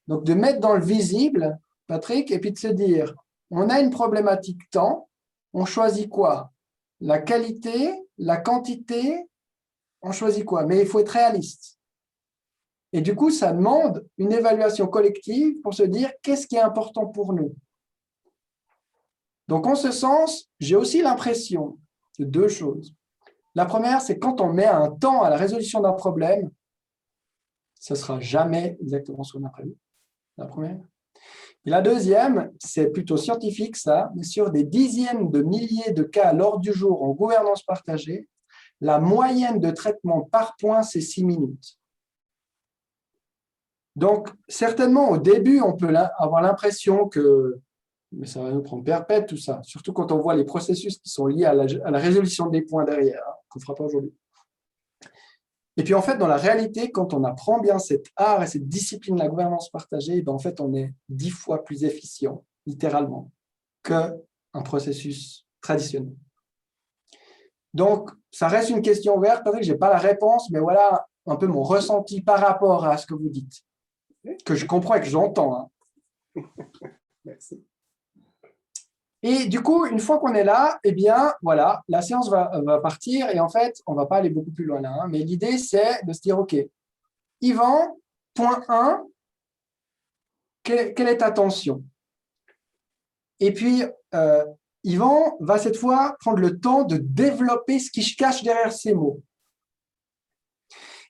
Donc, de mettre dans le visible, Patrick, et puis de se dire, on a une problématique temps, on choisit quoi? La qualité, la quantité, on choisit quoi? Mais il faut être réaliste. Et du coup, ça demande une évaluation collective pour se dire qu'est-ce qui est important pour nous. Donc, en ce sens, j'ai aussi l'impression de 2 choses. La première, c'est quand on met un temps à la résolution d'un problème, ce ne sera jamais exactement ce qu'on a prévu. La première. Et la deuxième, c'est plutôt scientifique, ça, mais sur des dizaines de milliers de cas à l'ordre du jour en gouvernance partagée, la moyenne de traitement par point, c'est 6 minutes. Donc, certainement, au début, on peut avoir l'impression que mais ça va nous prendre perpète, tout ça, surtout quand on voit les processus qui sont liés à la résolution des points derrière, qu'on ne fera pas aujourd'hui. Et puis, en fait, dans la réalité, quand on apprend bien cet art et cette discipline de la gouvernance partagée, ben, en fait, on est 10 fois plus efficient, littéralement, qu'un processus traditionnel. Donc, ça reste une question ouverte. Peut-être que je n'ai pas la réponse, mais voilà un peu mon ressenti par rapport à ce que vous dites, que je comprends et que j'entends. Hein. Merci. Et du coup, une fois qu'on est là, eh bien, voilà, la séance va partir et en fait, on ne va pas aller beaucoup plus loin là. Hein, mais l'idée, c'est de se dire, OK, Yvan, point 1, quelle est ta tension? Et puis, Yvan va cette fois prendre le temps de développer ce qui se cache derrière ces mots.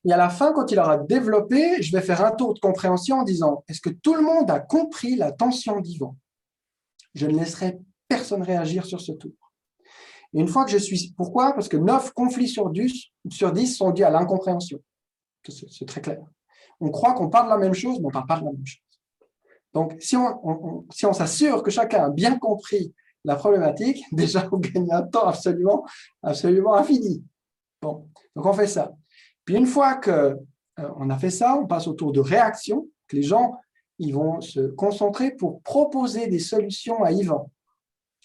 Et à la fin, quand il aura développé, je vais faire un tour de compréhension en disant, est-ce que tout le monde a compris la tension d'Yvan? Je ne laisserai personne réagir sur ce tour. Et une fois que je suis... Pourquoi? Parce que 9 conflits sur 10 sont dus à l'incompréhension. C'est très clair. on croit qu'on parle de la même chose, mais on ne parle pas de la même chose. Donc, si on s'assure que chacun a bien compris la problématique, déjà, on gagne un temps absolument infini. Bon, donc on fait ça. Puis une fois qu'on a fait ça, on passe au tour de réaction, que les gens ils vont se concentrer pour proposer des solutions à Yvan,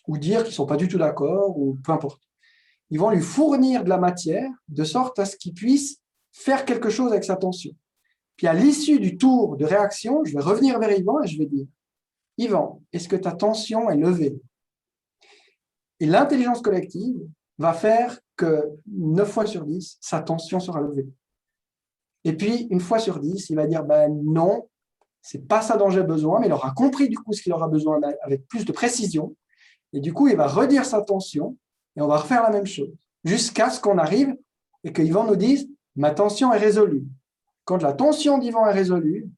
ou dire qu'ils ne sont pas du tout d'accord, ou peu importe. Ils vont lui fournir de la matière, de sorte à ce qu'il puisse faire quelque chose avec sa tension. Puis à l'issue du tour de réaction, je vais revenir vers Yvan et je vais dire, Yvan, est-ce que ta tension est levée? Et l'intelligence collective va faire que 9 fois sur 10, sa tension sera levée. Et puis, une fois sur 10, il va dire, ben non, c'est pas ça dont j'ai besoin, mais il aura compris du coup ce qu'il aura besoin avec plus de précision. Et du coup, il va redire sa tension et on va refaire la même chose jusqu'à ce qu'on arrive et que Yvan nous dise, ma tension est résolue. Quand la tension d'Yvan est résolue,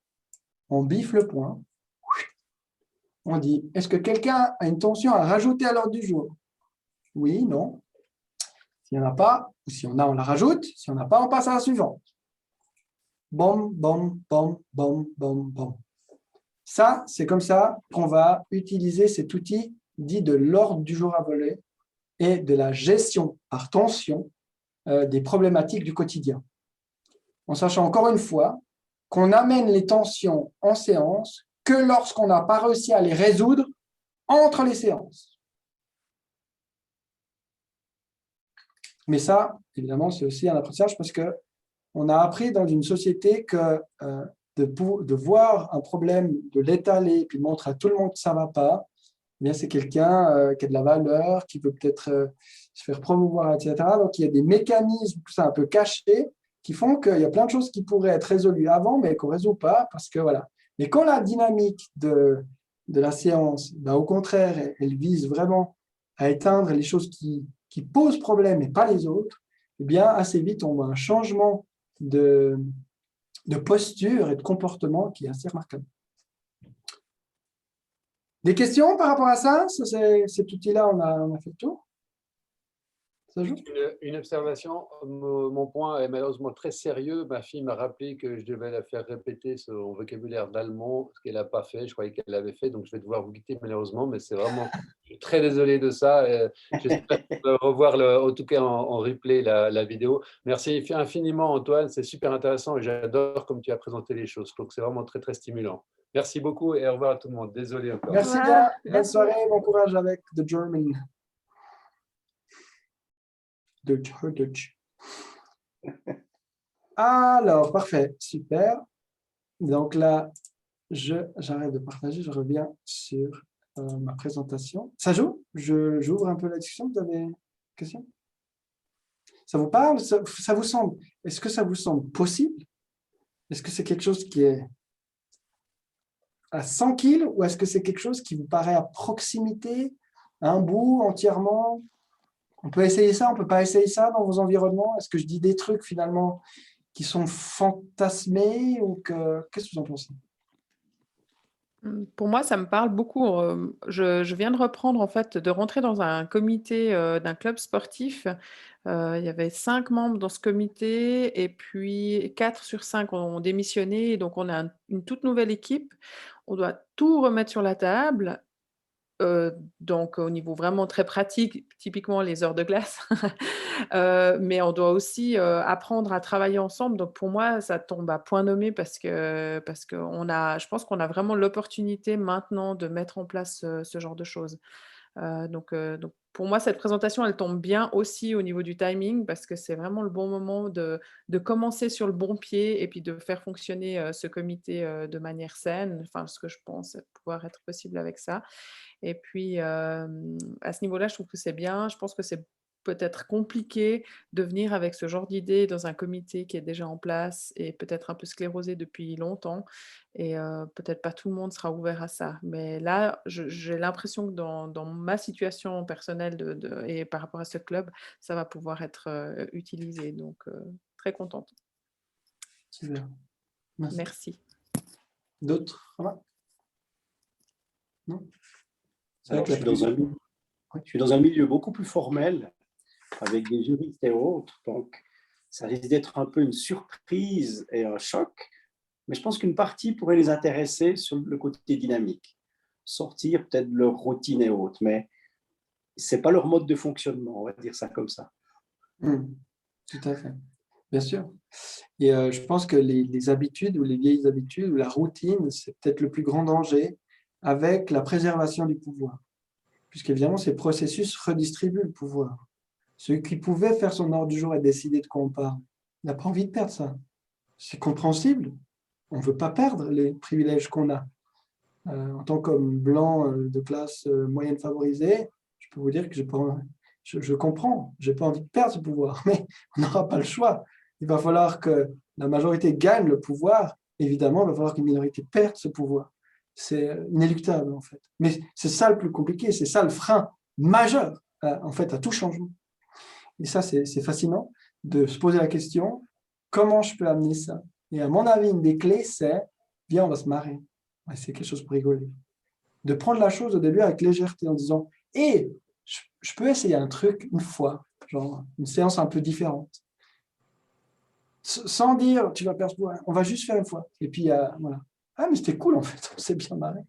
on biffe le point. On dit, est-ce que quelqu'un a une tension à rajouter à l'ordre du jour? Oui, non. S'il n'y en a pas, ou si on a, on la rajoute. Si on n'a pas, on passe à la suivante. Bom, bom, bom, bom, bom, bom. Ça, c'est comme ça qu'on va utiliser cet outil dit de l'ordre du jour à voler et de la gestion par tension des problématiques du quotidien. En sachant encore une fois qu'on amène les tensions en séance que lorsqu'on n'a pas réussi à les résoudre entre les séances. Mais ça, évidemment, c'est aussi un apprentissage parce qu'on a appris dans une société que de voir un problème, de l'étaler, puis de montrer à tout le monde que ça ne va pas, eh bien, c'est quelqu'un qui a de la valeur, qui peut peut-être se faire promouvoir, etc. Donc, il y a des mécanismes, tout ça un peu cachés, qui font qu'il y a plein de choses qui pourraient être résolues avant, mais qu'on ne résout pas, parce que voilà. Mais quand la dynamique de la séance, ben, au contraire, elle vise vraiment à éteindre les choses qui posent problème et pas les autres, eh bien, assez vite, on voit un changement de posture et de comportement qui est assez remarquable. Des questions par rapport à ça? Cet outil-là, on a fait le tour. Ça joue? Une observation, mon point est malheureusement très sérieux. Ma fille m'a rappelé que je devais la faire répéter son vocabulaire d'allemand, ce qu'elle n'a pas fait. Je croyais qu'elle l'avait fait, donc je vais devoir vous quitter malheureusement, mais c'est vraiment, je suis très désolé de ça. J'espère revoir, en tout cas en replay, la vidéo. Merci infiniment Antoine, c'est super intéressant et j'adore comme tu as présenté les choses. Je trouve que c'est vraiment très, très stimulant. Merci beaucoup et au revoir à tout le monde. Désolé encore. Merci bien. Bonne soirée, bon courage avec The German. Dutch. Alors, parfait, super. Donc là, j'arrête de partager, je reviens sur ma présentation. Ça joue? J'ouvre un peu la discussion. Vous avez une question? Ça vous parle? Ça vous semble? Est-ce que ça vous semble possible? Est-ce que c'est quelque chose qui est à 100 kilos ou est-ce que c'est quelque chose qui vous paraît à proximité, à un bout, entièrement? On peut essayer ça, on ne peut pas essayer ça dans vos environnements? Est-ce que je dis des trucs finalement qui sont fantasmés ou qu'est-ce que vous en pensez? Pour moi, ça me parle beaucoup. Je viens de reprendre, en fait, de rentrer dans un comité d'un club sportif. Il y avait 5 membres dans ce comité et puis 4 sur 5 ont démissionné. Donc, on a une toute nouvelle équipe. On doit tout remettre sur la table. Donc au niveau vraiment très pratique, typiquement les heures de glace, mais on doit aussi, apprendre à travailler ensemble. Donc pour moi, ça tombe à point nommé parce je pense qu'on a vraiment l'opportunité maintenant de mettre en place ce genre de choses. Donc pour moi, cette présentation, elle tombe bien aussi au niveau du timing parce que c'est vraiment le bon moment de commencer sur le bon pied et puis de faire fonctionner, ce comité, de manière saine. Enfin, ce que je pense pouvoir être possible avec ça. Et puis, à ce niveau-là, je trouve que c'est bien. Je pense que c'est peut-être compliqué de venir avec ce genre d'idée dans un comité qui est déjà en place et peut-être un peu sclérosé depuis longtemps et peut-être pas tout le monde sera ouvert à ça. Mais là, j'ai l'impression que dans ma situation personnelle et par rapport à ce club, ça va pouvoir être, utilisé. Donc, très contente. Super. Merci. D'autres? Non? Alors, je suis dans un milieu beaucoup plus formel, avec des juristes et autres, donc ça risque d'être un peu une surprise et un choc, Mais je pense qu'une partie pourrait les intéresser sur le côté dynamique, sortir peut-être de leur routine et autres, mais ce n'est pas leur mode de fonctionnement, on va dire ça comme ça. Tout à fait, bien sûr. Et je pense que les habitudes ou les vieilles habitudes ou la routine, c'est peut-être le plus grand danger avec la préservation du pouvoir. Puisqu'évidemment, ces processus redistribuent le pouvoir. Celui qui pouvait faire son ordre du jour et décider de quoi on parle, il n'a pas envie de perdre ça. C'est compréhensible. On ne veut pas perdre les privilèges qu'on a. En tant qu'homme blanc de classe moyenne favorisée, je peux vous dire que je comprends. Je n'ai pas envie de perdre ce pouvoir, mais on n'aura pas le choix. Il va falloir que la majorité gagne le pouvoir. Évidemment, il va falloir qu'une minorité perde ce pouvoir. C'est inéluctable, en fait. Mais c'est ça le plus compliqué, c'est ça le frein majeur, en fait, à tout changement. Et ça, c'est fascinant de se poser la question, comment je peux amener ça? Et à mon avis, une des clés, c'est, viens, on va se marrer. Ouais, c'est quelque chose pour rigoler. De prendre la chose au début avec légèreté en disant, je peux essayer un truc une fois, genre une séance un peu différente. Sans dire, tu vas perdre, on va juste faire une fois. Et puis, voilà. Ah, mais c'était cool, en fait, on s'est bien marré.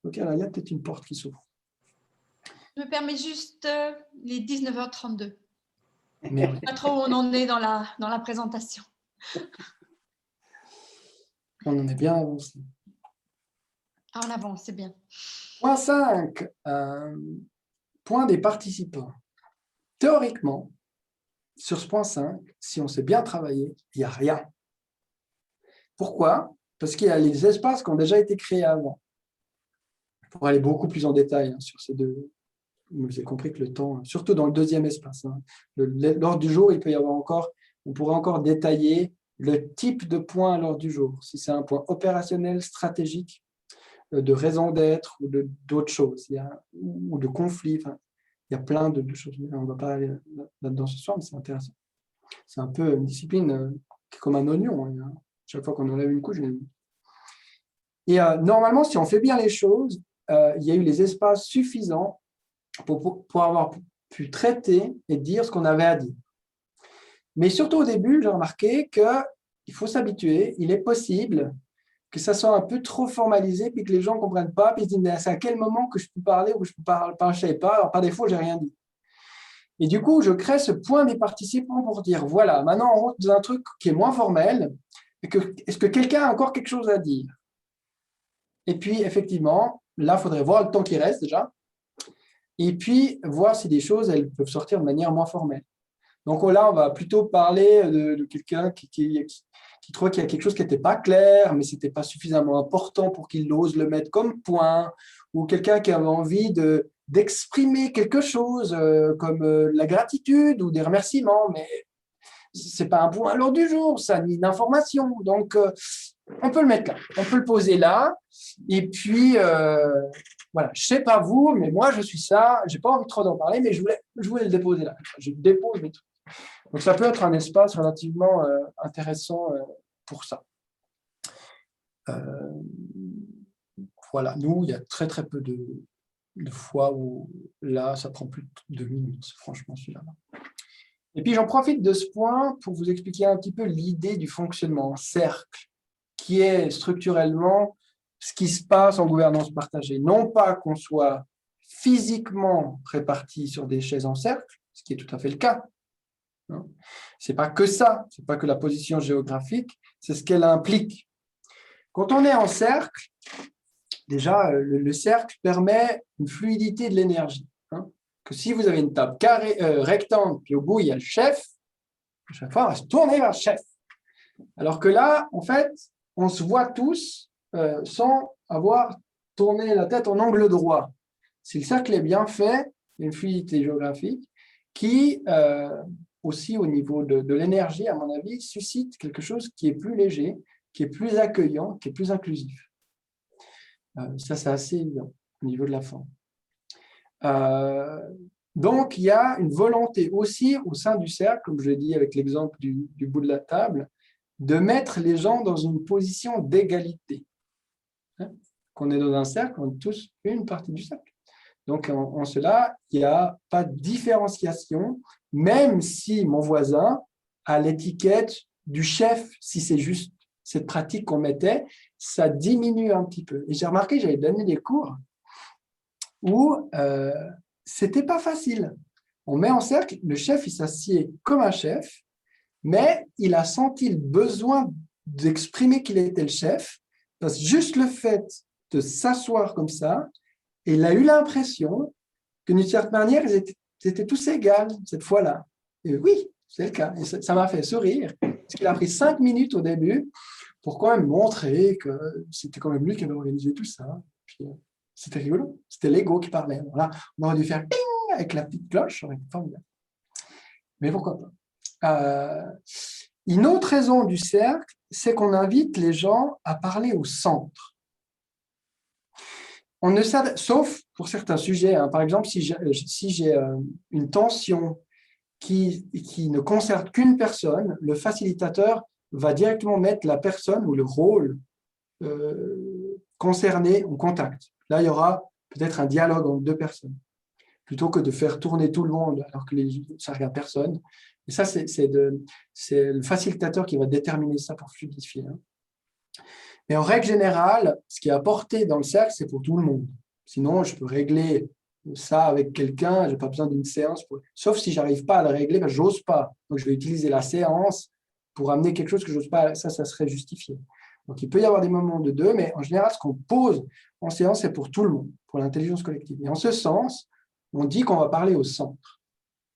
Ok, alors il y a peut-être une porte qui s'ouvre. Je me permets juste les 19h32. Merde. Pas trop où on en est dans la présentation. On en est bien avancé. Ah, on avance, c'est bien. Point 5, point des participants. Théoriquement, sur ce point 5, si on sait bien travailler, il n'y a rien. Pourquoi? Parce qu'il y a les espaces qui ont déjà été créés avant. Pour aller beaucoup plus en détail sur ces deux, vous avez compris que le temps, surtout dans le deuxième espace, l'ordre du jour, il peut y avoir encore, on pourrait encore détailler le type de point à l'ordre du jour. Si c'est un point opérationnel, stratégique, de raison d'être ou d'autres choses, ou de conflit. Enfin, il y a plein de choses. On ne va pas aller là-dedans ce soir, mais c'est intéressant. C'est un peu une discipline qui est comme un oignon. Hein. Chaque fois qu'on enlève une couche, et normalement, si on fait bien les choses, il y a eu les espaces suffisants pour avoir pu traiter et dire ce qu'on avait à dire. Mais surtout au début, j'ai remarqué qu'il faut s'habituer, il est possible que ça soit un peu trop formalisé, puis que les gens ne comprennent pas, puis ils se disent, mais c'est à quel moment que je peux parler ou je peux pas, je ne savais pas, alors par défaut, je n'ai rien dit. Et du coup, je crée ce point des participants pour dire, voilà, maintenant on rentre dans un truc qui est moins formel, est-ce que quelqu'un a encore quelque chose à dire? Et puis, effectivement, là, il faudrait voir le temps qui reste déjà, et puis voir si des choses, elles peuvent sortir de manière moins formelle. Donc là, on va plutôt parler de quelqu'un qui trouvait qu'il y a quelque chose qui n'était pas clair, mais ce n'était pas suffisamment important pour qu'il ose le mettre comme point, ou quelqu'un qui avait envie d'exprimer quelque chose comme la gratitude ou des remerciements, mais ce n'est pas un point à l'ordre du jour, ça, ni d'information. Donc, on peut le mettre là, on peut le poser là, et puis, voilà, je ne sais pas vous, mais moi, je suis ça, je n'ai pas envie trop d'en parler, mais je voulais le déposer là. Je dépose mes trucs. Donc, ça peut être un espace relativement intéressant pour ça. Voilà, nous, il y a très, très peu de fois où là, ça prend plus de 2 minutes, franchement, celui-là. Et puis, j'en profite de ce point pour vous expliquer un petit peu l'idée du fonctionnement en cercle, qui est structurellement ce qui se passe en gouvernance partagée. Non pas qu'on soit physiquement répartis sur des chaises en cercle, ce qui est tout à fait le cas. Ce n'est pas que ça, ce n'est pas que la position géographique, c'est ce qu'elle implique. Quand on est en cercle, déjà, le cercle permet une fluidité de l'énergie. Que si vous avez une table rectangle, puis au bout, il y a le chef, à chaque fois, on va se tourner vers le chef. Alors que là, en fait, on se voit tous sans avoir tourné la tête en angle droit. Si le cercle est bien fait, il y a une fluidité géographique qui, aussi au niveau de l'énergie, à mon avis, suscite quelque chose qui est plus léger, qui est plus accueillant, qui est plus inclusif. Ça, c'est assez évident au niveau de la forme. Donc, il y a une volonté aussi au sein du cercle, comme je l'ai dit avec l'exemple du bout de la table, de mettre les gens dans une position d'égalité. Qu'on est dans un cercle, on est tous une partie du cercle. Donc, en cela, il n'y a pas de différenciation, même si mon voisin a l'étiquette du chef, si c'est juste cette pratique qu'on mettait, ça diminue un petit peu. Et j'ai remarqué, j'avais donné des cours où c'était pas facile. On met en cercle, le chef, il s'assied comme un chef, mais il a senti le besoin d'exprimer qu'il était le chef, parce que juste le fait de s'asseoir comme ça, il a eu l'impression que d'une certaine manière, ils étaient tous égaux cette fois-là. Et oui, c'est le cas. Et ça m'a fait sourire, parce qu'il a pris 5 minutes au début pour quand même montrer que c'était quand même lui qui avait organisé tout ça. Puis, c'était rigolo, c'était l'ego qui parlait. Voilà, on aurait dû faire ping avec la petite cloche, ça aurait été formidable. Mais pourquoi pas. Une autre raison du cercle, c'est qu'on invite les gens à parler au centre. On ne sauf pour certains sujets. Hein. Par exemple, si j'ai une tension qui ne concerne qu'une personne, le facilitateur va directement mettre la personne ou le rôle concerné en contact. Là, il y aura peut-être un dialogue entre 2 personnes, plutôt que de faire tourner tout le monde alors que ça ne regarde personne. Et ça, c'est le facilitateur qui va déterminer ça pour fluidifier. Hein. Mais en règle générale, ce qui est apporté dans le cercle, c'est pour tout le monde. Sinon, je peux régler ça avec quelqu'un, je n'ai pas besoin d'une séance. Sauf si je n'arrive pas à le régler, je n'ose pas. Donc, je vais utiliser la séance pour amener quelque chose que je n'ose pas. Ça serait justifié. Donc, il peut y avoir des moments de 2, mais en général, ce qu'on pose en séance, c'est pour tout le monde, pour l'intelligence collective. Et en ce sens, on dit qu'on va parler au centre.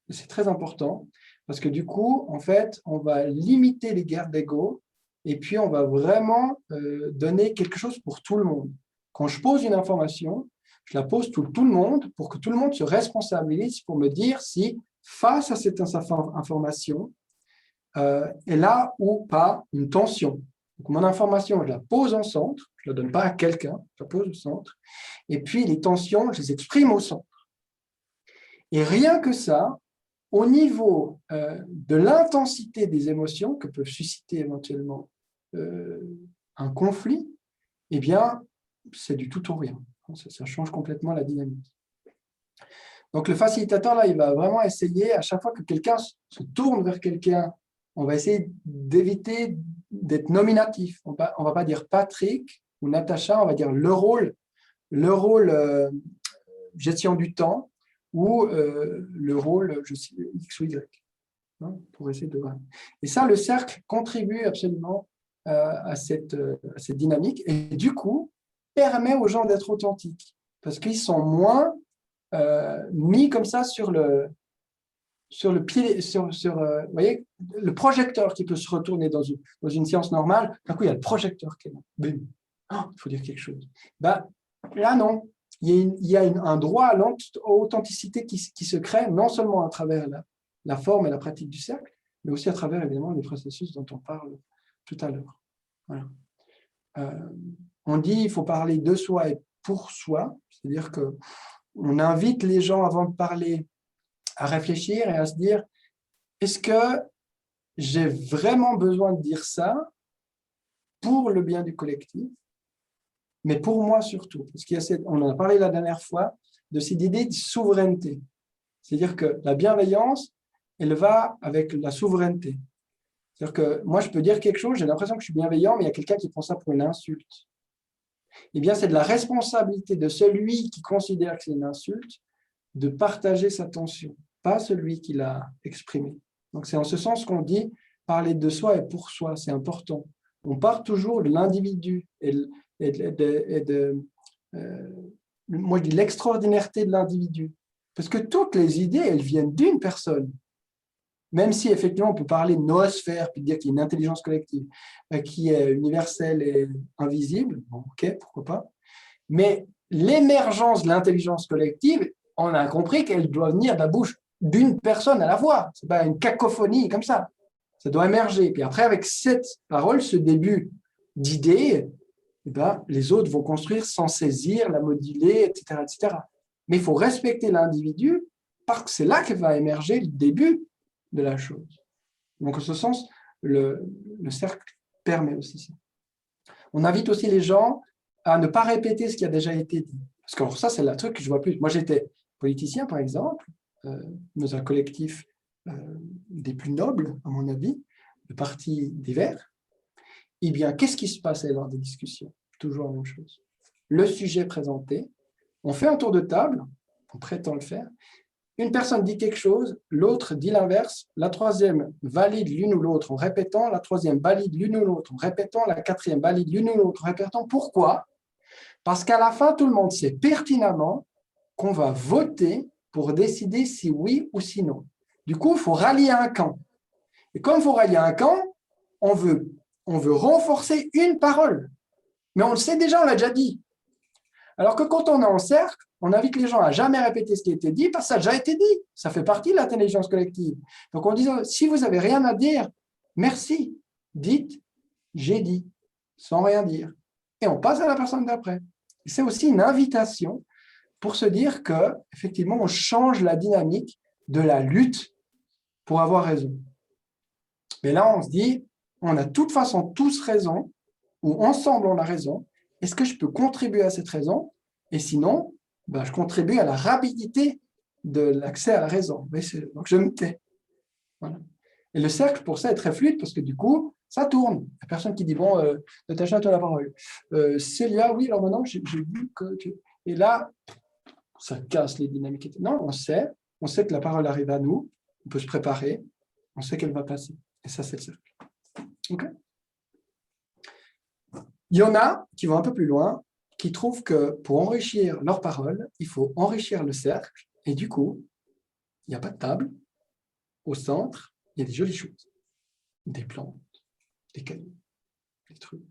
Et c'est très important, parce que du coup, en fait, on va limiter les guerres d'ego, et puis on va vraiment donner quelque chose pour tout le monde. Quand je pose une information, je la pose pour tout le monde, pour que tout le monde se responsabilise pour me dire si, face à cette information, est là ou pas une tension. Donc, mon information, je la pose en centre, je ne la donne pas à quelqu'un, je la pose au centre, et puis les tensions, je les exprime au centre. Et rien que ça, au niveau de l'intensité des émotions que peuvent susciter éventuellement un conflit, eh bien, c'est du tout ou rien. Ça change complètement la dynamique. Donc, le facilitateur, là, il va vraiment essayer, à chaque fois que quelqu'un se tourne vers quelqu'un, on va essayer d'éviter d'être nominatif. On ne va pas dire Patrick ou Natacha, on va dire le rôle gestion du temps ou le rôle X ou Y. Hein, pour essayer de... Et ça, le cercle contribue absolument à cette dynamique et du coup, permet aux gens d'être authentiques parce qu'ils sont moins mis comme ça sur le pied, vous voyez, le projecteur qui peut se retourner dans une séance normale, d'un coup, il y a le projecteur qui est là. Bim. Oh, il faut dire quelque chose. Là, non. Il y a un droit à l'authenticité qui se crée, non seulement à travers la forme et la pratique du cercle, mais aussi à travers, évidemment, les processus dont on parle tout à l'heure. Voilà. On dit qu'il faut parler de soi et pour soi, c'est-à-dire qu'on invite les gens, avant de parler, à réfléchir et à se dire, est-ce que j'ai vraiment besoin de dire ça pour le bien du collectif, mais pour moi surtout, parce qu'on en a parlé la dernière fois, de cette idée de souveraineté. C'est-à-dire que la bienveillance, elle va avec la souveraineté. C'est-à-dire que moi, je peux dire quelque chose, j'ai l'impression que je suis bienveillant, mais il y a quelqu'un qui prend ça pour une insulte. Eh bien, c'est de la responsabilité de celui qui considère que c'est une insulte de partager sa tension, pas celui qui l'a exprimé. Donc, c'est en ce sens qu'on dit parler de soi et pour soi, c'est important. On part toujours de l'individu moi, je dis l'extraordinaireté de l'individu. Parce que toutes les idées, elles viennent d'une personne. Même si, effectivement, on peut parler de noosphère, puis dire qu'il y a une intelligence collective qui est universelle et invisible, bon, ok, pourquoi pas. Mais l'émergence de l'intelligence collective, on a compris qu'elle doit venir de la bouche d'une personne à la fois. Ce n'est pas une cacophonie comme ça. Ça doit émerger. Puis après, avec cette parole, ce début d'idées, eh ben, les autres vont construire sans saisir, la moduler, etc., etc. Mais il faut respecter l'individu parce que c'est là que va émerger le début de la chose. Donc, en ce sens, le cercle permet aussi ça. On invite aussi les gens à ne pas répéter ce qui a déjà été dit. Parce que alors, ça, c'est le truc que je vois plus. Moi, j'étais politicien, par exemple, dans un collectif des plus nobles, à mon avis, le Parti des Verts. eh bien, qu'est-ce qui se passait lors des discussions? Toujours la même chose. Le sujet présenté, on fait un tour de table, on prétend le faire, une personne dit quelque chose, l'autre dit l'inverse, la troisième valide l'une ou l'autre en répétant, la troisième valide l'une ou l'autre en répétant, la quatrième valide l'une ou l'autre en répétant. Pourquoi? Parce qu'à la fin, tout le monde sait pertinemment qu'on va voter pour décider si oui ou si non. Du coup, il faut rallier un camp. Et comme il faut rallier un camp, on veut renforcer une parole. Mais on le sait déjà, on l'a déjà dit. Alors que quand on est en cercle, on invite les gens à jamais répéter ce qui a été dit parce que ça a déjà été dit. Ça fait partie de l'intelligence collective. Donc, on dit, si vous n'avez rien à dire, merci. Dites, j'ai dit, sans rien dire. Et on passe à la personne d'après. C'est aussi une invitation pour se dire qu'effectivement, on change la dynamique de la lutte pour avoir raison. Mais là, on se dit, on a de toute façon tous raison, ou ensemble on a raison. Est-ce que je peux contribuer à cette raison? Et sinon, je contribue à la rapidité de l'accès à la raison. Donc, je me tais. Voilà. Et le cercle, pour ça, est très fluide parce que du coup, ça tourne. Il n'y a personne qui dit, bon, Natacha, tu as la parole. Célia, oui, alors maintenant, j'ai vu que tu... Et là, ça casse les dynamiques. Non, on sait que la parole arrive à nous, on peut se préparer, on sait qu'elle va passer. Et ça, c'est le cercle. OK? Il y en a qui vont un peu plus loin, qui trouvent que pour enrichir leur parole, il faut enrichir le cercle. Et du coup, il n'y a pas de table. Au centre, il y a des jolies choses. Des plantes, des cailloux, des trucs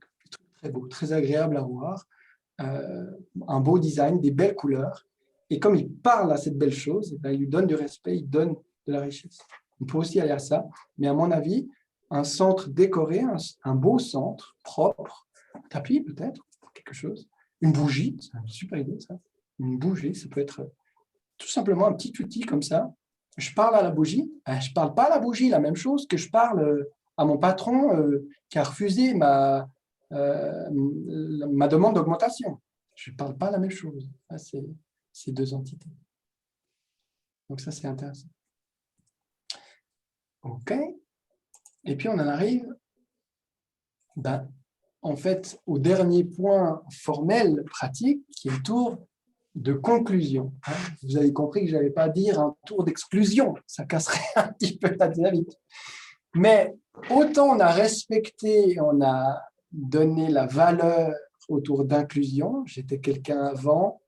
très beaux, très agréables à voir. Un beau design, des belles couleurs. Et comme il parle à cette belle chose, il lui donne du respect, il donne de la richesse. On peut aussi aller à ça. Mais à mon avis, un centre décoré, un beau centre propre, un tapis peut-être, quelque chose, une bougie, c'est une super idée ça. Une bougie, ça peut être tout simplement un petit outil comme ça. Je parle à la bougie, je ne parle pas à la bougie la même chose que je parle à mon patron qui a refusé ma demande d'augmentation. Je ne parle pas la même chose. C'est deux entités. Donc ça, c'est intéressant. OK. Et puis, on en arrive en fait, au dernier point formel, pratique, qui est le tour de conclusion. Vous avez compris que je n'allais pas dire un tour d'exclusion, ça casserait un petit peu la dynamique. Mais autant on a respecté, on a donné la valeur au tour d'inclusion, j'étais quelqu'un avant,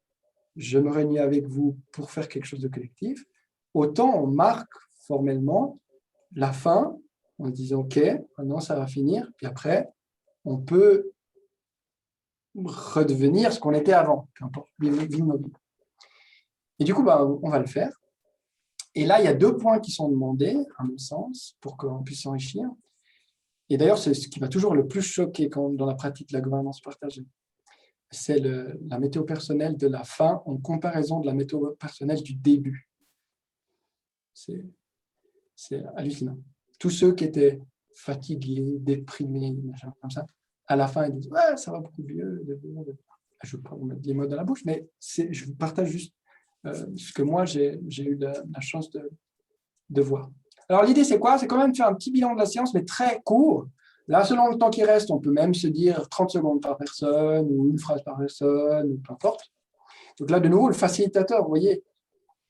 je me réunis avec vous pour faire quelque chose de collectif, autant on marque formellement la fin en disant « Ok, maintenant ça va finir », puis après, on peut redevenir ce qu'on était avant, qu'importe, vie mobile. Et du coup, on va le faire. Et là, il y a 2 points qui sont demandés, à mon sens, pour qu'on puisse s'enrichir. Et d'ailleurs, c'est ce qui m'a toujours le plus choqué dans la pratique de la gouvernance partagée. C'est la météo personnelle de la fin en comparaison de la météo personnelle du début. C'est hallucinant. Tous ceux qui étaient fatigués, déprimés, comme ça, à la fin, ils disent « Ouais, ça va beaucoup mieux. » Je ne veux pas vous mettre les mots dans la bouche, mais je vous partage juste ce que moi, j'ai eu la chance de voir. Alors, l'idée, c'est quoi? C'est quand même de faire un petit bilan de la séance, mais très court. Là, selon le temps qui reste, on peut même se dire 30 secondes par personne ou une phrase par personne, ou peu importe. Donc là, de nouveau, le facilitateur, vous voyez,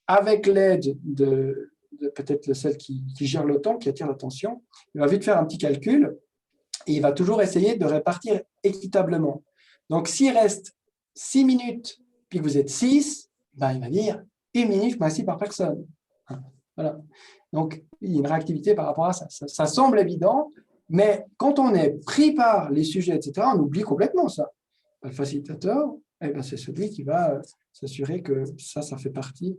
avec l'aide de peut-être celle qui gère le temps, qui attire l'attention, il va vite faire un petit calcul et il va toujours essayer de répartir équitablement. Donc, s'il reste 6 minutes puis que vous êtes 6, il va dire 1 minute assis par personne. Voilà. Donc, il y a une réactivité par rapport à ça. Ça semble évident, mais quand on est pris par les sujets, etc., on oublie complètement ça. Le facilitateur, c'est celui qui va s'assurer que ça fait partie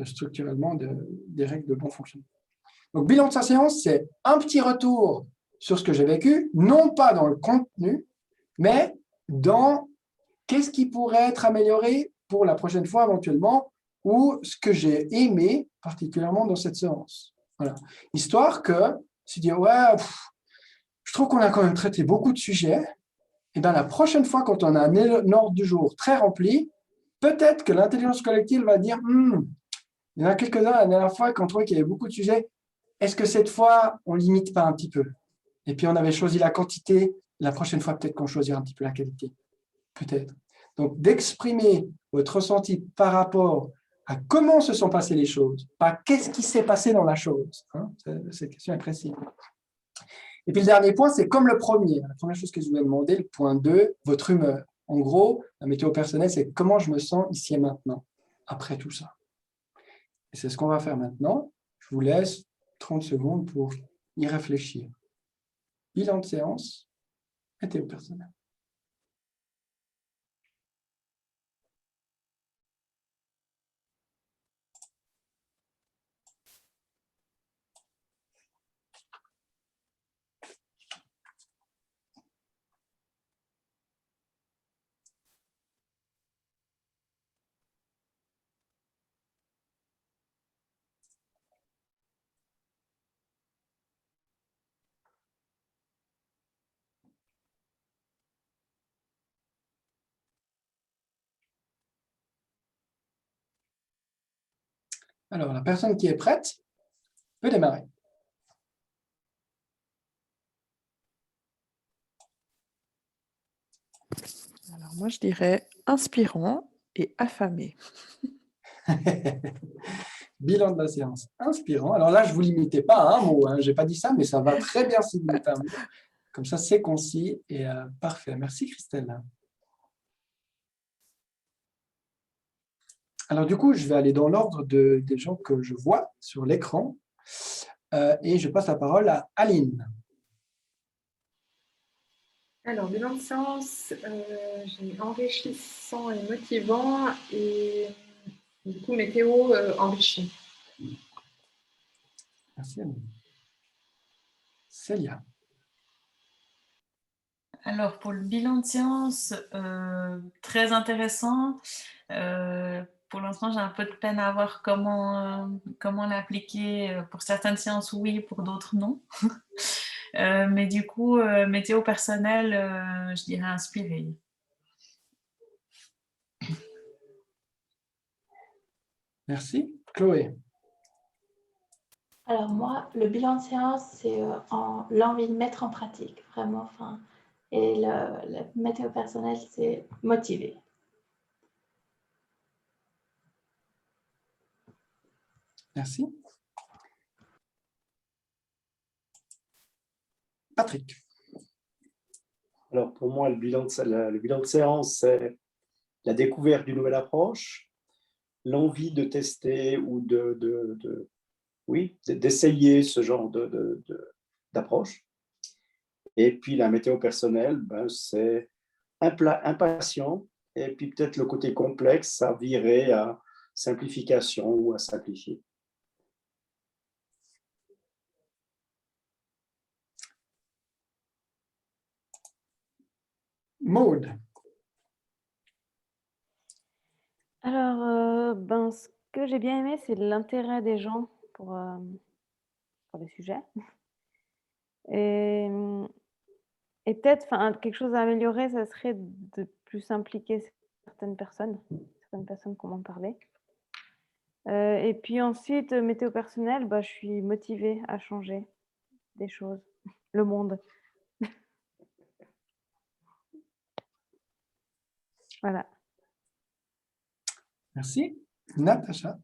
structurellement des règles de bon fonctionnement. Donc, bilan de sa séance, c'est un petit retour sur ce que j'ai vécu, non pas dans le contenu, mais dans qu'est-ce qui pourrait être amélioré pour la prochaine fois éventuellement, ou ce que j'ai aimé particulièrement dans cette séance. Voilà. Histoire que, se dire, ouais, je trouve qu'on a quand même traité beaucoup de sujets, et bien la prochaine fois, quand on a un ordre du jour très rempli, peut-être que l'intelligence collective va dire, il y en a quelques-uns la dernière fois qu'on trouvait qu'il y avait beaucoup de sujets, est-ce que cette fois, on ne limite pas un petit peu? Et puis, on avait choisi la quantité La prochaine fois, peut-être qu'on choisira un petit peu la qualité. Peut-être. Donc, d'exprimer votre ressenti par rapport à comment se sont passées les choses, pas qu'est-ce qui s'est passé dans la chose. Hein, cette question est précise. Et puis, le dernier point, c'est comme le premier. La première chose que je vous ai demandé, le point 2, votre humeur. En gros, la météo personnelle, c'est comment je me sens ici et maintenant, après tout ça. Et c'est ce qu'on va faire maintenant. Je vous laisse 30 secondes pour y réfléchir. Bilan de séance, météo personnelle. Alors, la personne qui est prête peut démarrer. Alors moi, je dirais inspirant et affamé. Bilan de la séance. Inspirant. Alors là, je ne vous limitais pas à un mot. Hein. Je n'ai pas dit ça, mais ça va très bien si vous mettez un mot. Comme ça, c'est concis et parfait. Merci, Christelle. Alors du coup, je vais aller dans l'ordre des gens que je vois sur l'écran. Et je passe la parole à Aline. Alors, bilan de séance, j'ai enrichissant et motivant et du coup, météo enrichi. Merci Aline. Célia. Alors, pour le bilan de séance, très intéressant. Pour l'instant, j'ai un peu de peine à voir comment l'appliquer. Pour certaines séances, oui, pour d'autres, non. Mais du coup, météo personnelle, je dirais inspiré. Merci. Chloé. Alors moi, le bilan de séance, c'est l'envie de mettre en pratique, vraiment. Et le météo personnel, c'est motivé. Merci. Patrick. Alors, pour moi, le bilan de séance, c'est la découverte d'une nouvelle approche, l'envie de tester ou d'essayer ce genre d'approche. Et puis, la météo personnelle, c'est impatient. Et puis, peut-être le côté complexe, ça virait à simplification ou à simplifier. Maude. Alors, ce que j'ai bien aimé, c'est l'intérêt des gens pour le sujet. Et peut-être, quelque chose à améliorer, ça serait de plus impliquer certaines personnes qui m'ont parlé. Et puis ensuite, météo personnelle, je suis motivée à changer des choses, le monde. Voilà. Merci. Natacha.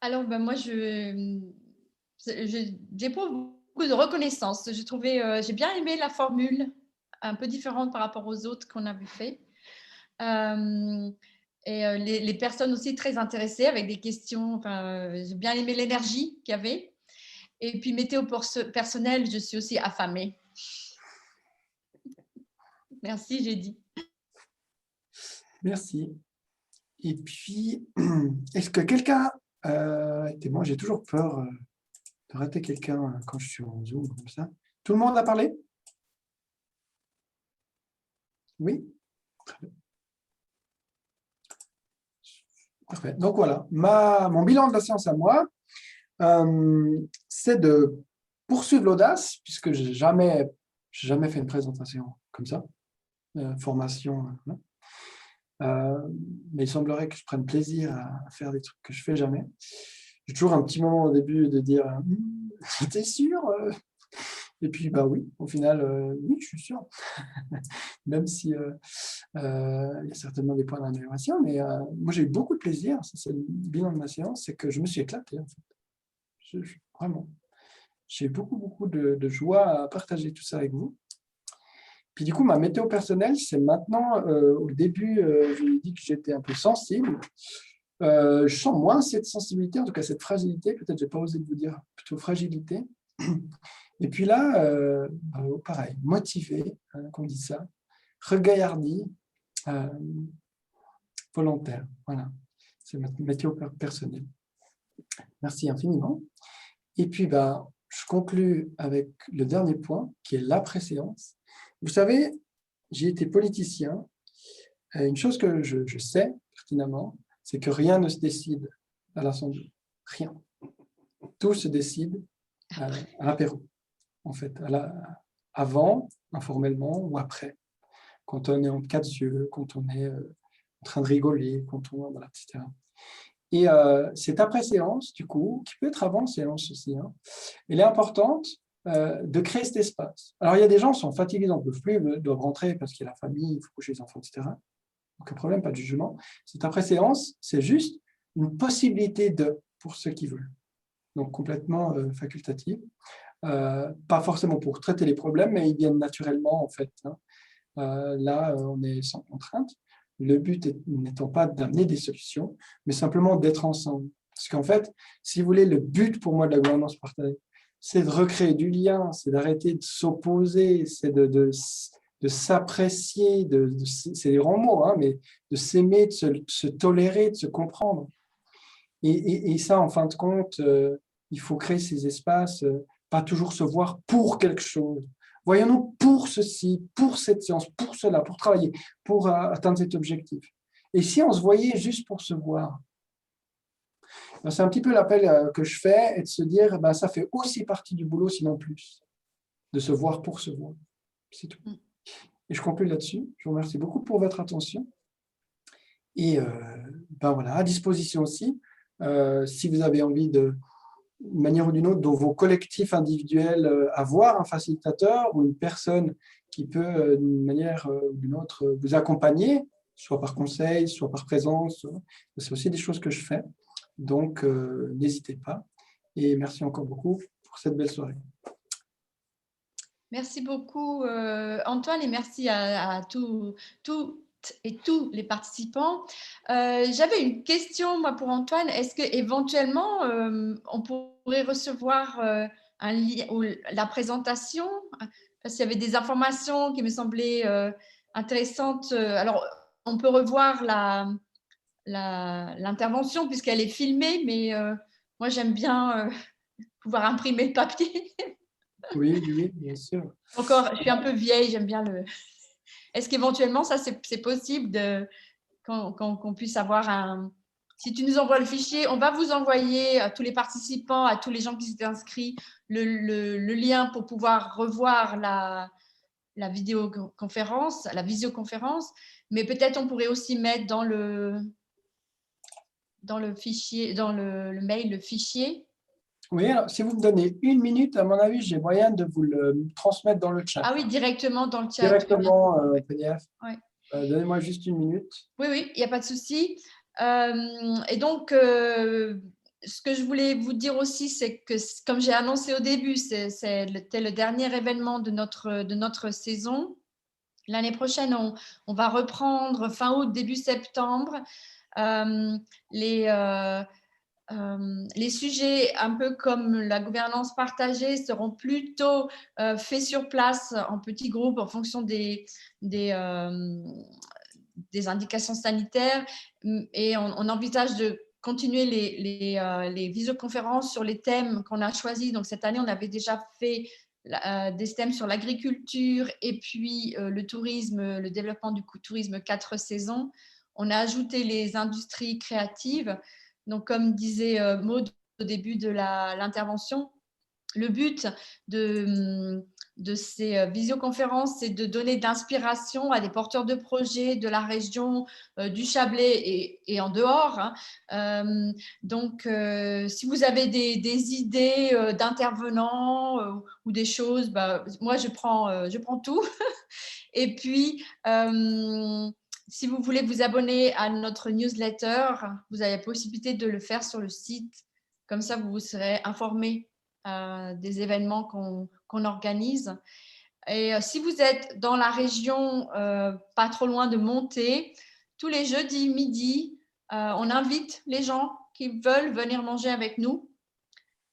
Alors, moi, j'éprouve beaucoup de reconnaissance. J'ai bien aimé la formule, un peu différente par rapport aux autres qu'on avait fait. Et les personnes aussi très intéressées avec des questions. J'ai bien aimé l'énergie qu'il y avait. Et puis, météo personnelle, je suis aussi affamée. Merci, j'ai dit. Merci. Et puis, est-ce que quelqu'un... moi, j'ai toujours peur de rater quelqu'un quand je suis en Zoom comme ça. Tout le monde a parlé? Oui? Très bien. Parfait. Donc voilà, mon bilan de la séance à moi, c'est de poursuivre l'audace, puisque je n'ai jamais fait une présentation comme ça, formation. Mais il semblerait que je prenne plaisir à faire des trucs que je ne fais jamais. J'ai toujours un petit moment au début de dire « T'es sûr ?» Et puis, bah oui, au final, oui, je suis sûr. Même si il y a certainement des points d'amélioration, mais moi, j'ai eu beaucoup de plaisir. Ça, c'est le bilan de ma séance, c'est que je me suis éclaté, en fait. Vraiment. J'ai eu beaucoup de joie à partager tout ça avec vous. Puis du coup, ma météo personnelle, c'est maintenant, au début, je lui ai dit que j'étais un peu sensible. Je sens moins cette sensibilité, en tout cas cette fragilité, peut-être je n'ai pas osé vous dire, plutôt fragilité. Et puis là, pareil, motivé, qu'on dit ça, regaillardi, volontaire. Voilà, c'est ma météo personnelle. Merci infiniment. Et puis, je conclus avec le dernier point, qui est l'après-séance. Vous savez, j'ai été politicien. Une chose que je sais pertinemment, c'est que rien ne se décide à l'Assemblée. Rien. Tout se décide à l'apéro, en fait, avant, informellement, ou après, quand on est en quatre yeux, quand on est en train de rigoler, voilà, etc. Et cette après-séance, du coup, qui peut être avant séance aussi, hein, elle est importante de créer cet espace. Alors, il y a des gens qui sont fatigués, ils n'en peuvent plus, ils doivent rentrer parce qu'il y a la famille, il faut coucher les enfants, etc. Aucun problème, pas de jugement. Cette après-séance, c'est juste une possibilité pour ceux qui veulent. Donc, complètement facultative. Pas forcément pour traiter les problèmes, mais ils viennent naturellement, en fait. Hein. Là, on est sans contrainte. Le but n'étant pas d'amener des solutions, mais simplement d'être ensemble. Parce qu'en fait, si vous voulez, le but pour moi de la gouvernance partagée, c'est de recréer du lien, c'est d'arrêter de s'opposer, c'est de s'apprécier, c'est des grands mots, hein, mais de s'aimer, de se tolérer, de se comprendre. Et ça, en fin de compte, il faut créer ces espaces, pas toujours se voir pour quelque chose. Voyons-nous pour ceci, pour cette séance, pour cela, pour travailler, pour atteindre cet objectif. Et si on se voyait juste pour se voir, c'est un petit peu l'appel que je fais, et de se dire, ça fait aussi partie du boulot, sinon plus, de se voir pour se voir. C'est tout. Et je conclue là-dessus. Je vous remercie beaucoup pour votre attention. Et voilà, à disposition aussi, si vous avez envie d'une manière ou d'une autre, dans vos collectifs individuels, avoir un facilitateur ou une personne qui peut, d'une manière ou d'une autre, vous accompagner, soit par conseil, soit par présence. C'est aussi des choses que je fais. Donc, n'hésitez pas. Et merci encore beaucoup pour cette belle soirée. Merci beaucoup, Antoine, et merci à toutes et tous les participants. J'avais une question, moi, pour Antoine. Est-ce qu'éventuellement, on pourrait recevoir un lien ou la présentation? Parce qu'il y avait des informations qui me semblaient intéressantes. Alors, on peut revoir l'intervention puisqu'elle est filmée, mais moi, j'aime bien pouvoir imprimer le papier. Oui, bien sûr. Encore, je suis un peu vieille, j'aime bien le... Est-ce qu'éventuellement, ça, c'est possible qu'on puisse avoir un... Si tu nous envoies le fichier, on va vous envoyer à tous les participants, à tous les gens qui s'étaient inscrits, le lien pour pouvoir revoir la visioconférence, mais peut-être on pourrait aussi mettre dans le fichier, dans le mail, le fichier. Oui, alors si vous me donnez 1 minute, à mon avis, j'ai moyen de vous le transmettre dans le chat. Ah oui, directement dans le chat. Directement PDF. Ouais. Donnez-moi juste 1 minute. Oui, il n'y a pas de souci. Et donc, ce que je voulais vous dire aussi, c'est que, comme j'ai annoncé au début, c'était le dernier événement de notre saison. L'année prochaine, on va reprendre fin août, début septembre. Les sujets, un peu comme la gouvernance partagée, seront plutôt faits sur place en petits groupes en fonction des indications sanitaires, et on envisage de continuer les visioconférences sur les thèmes qu'on a choisis. Donc cette année, on avait déjà fait des thèmes sur l'agriculture et puis le tourisme, le développement du tourisme 4 saisons. On a ajouté les industries créatives. Donc, comme disait Maud au début de l'intervention, le but de ces visioconférences, c'est de donner de l'inspiration à des porteurs de projets de la région du Chablais et en dehors. Hein. Donc, si vous avez des idées d'intervenants ou des choses, bah, moi, je prends tout. Et puis, si vous voulez vous abonner à notre newsletter, vous avez la possibilité de le faire sur le site. Comme ça, vous serez informés des événements qu'on organise. Et si vous êtes dans la région, pas trop loin de Monté, tous les jeudis midi, on invite les gens qui veulent venir manger avec nous.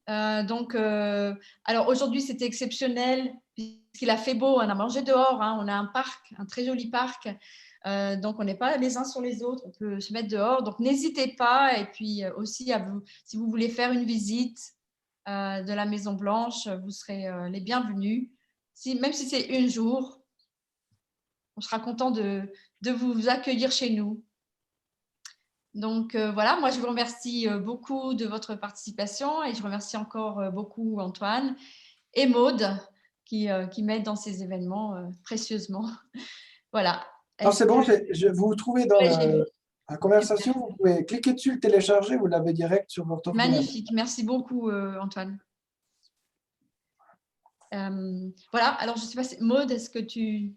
Alors aujourd'hui, c'était exceptionnel puisqu'il a fait beau, on a mangé dehors, hein, on a un parc, un très joli parc. Donc, on n'est pas les uns sur les autres, on peut se mettre dehors. Donc, n'hésitez pas. Et puis aussi, si vous voulez faire une visite de la Maison Blanche, vous serez les bienvenus. Même si c'est un jour, on sera content de vous accueillir chez nous. Donc, voilà, moi, je vous remercie beaucoup de votre participation et je remercie encore beaucoup Antoine et Maude qui m'aident dans ces événements précieusement. Voilà. Non, c'est bon, vous trouvez dans la conversation, vous pouvez cliquer dessus, le télécharger, vous l'avez direct sur votre ordinateur. Magnifique, merci beaucoup Antoine. Voilà, alors je ne sais pas, Maude, est-ce que tu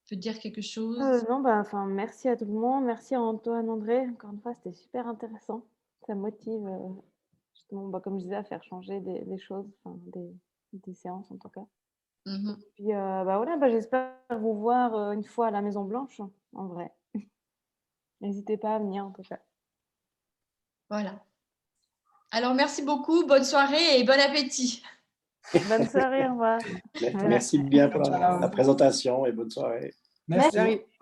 peux dire quelque chose? Non, merci à tout le monde, merci à Antoine, André, encore une fois, c'était super intéressant. Ça motive, justement, comme je disais, à faire changer des choses, des séances en tout cas. Puis voilà, j'espère vous voir une fois à la Maison Blanche, en vrai. N'hésitez pas à venir en tout cas. Voilà. Alors merci beaucoup, bonne soirée et bon appétit. Bonne soirée, au revoir. Merci bien pour la présentation et bonne soirée. Merci.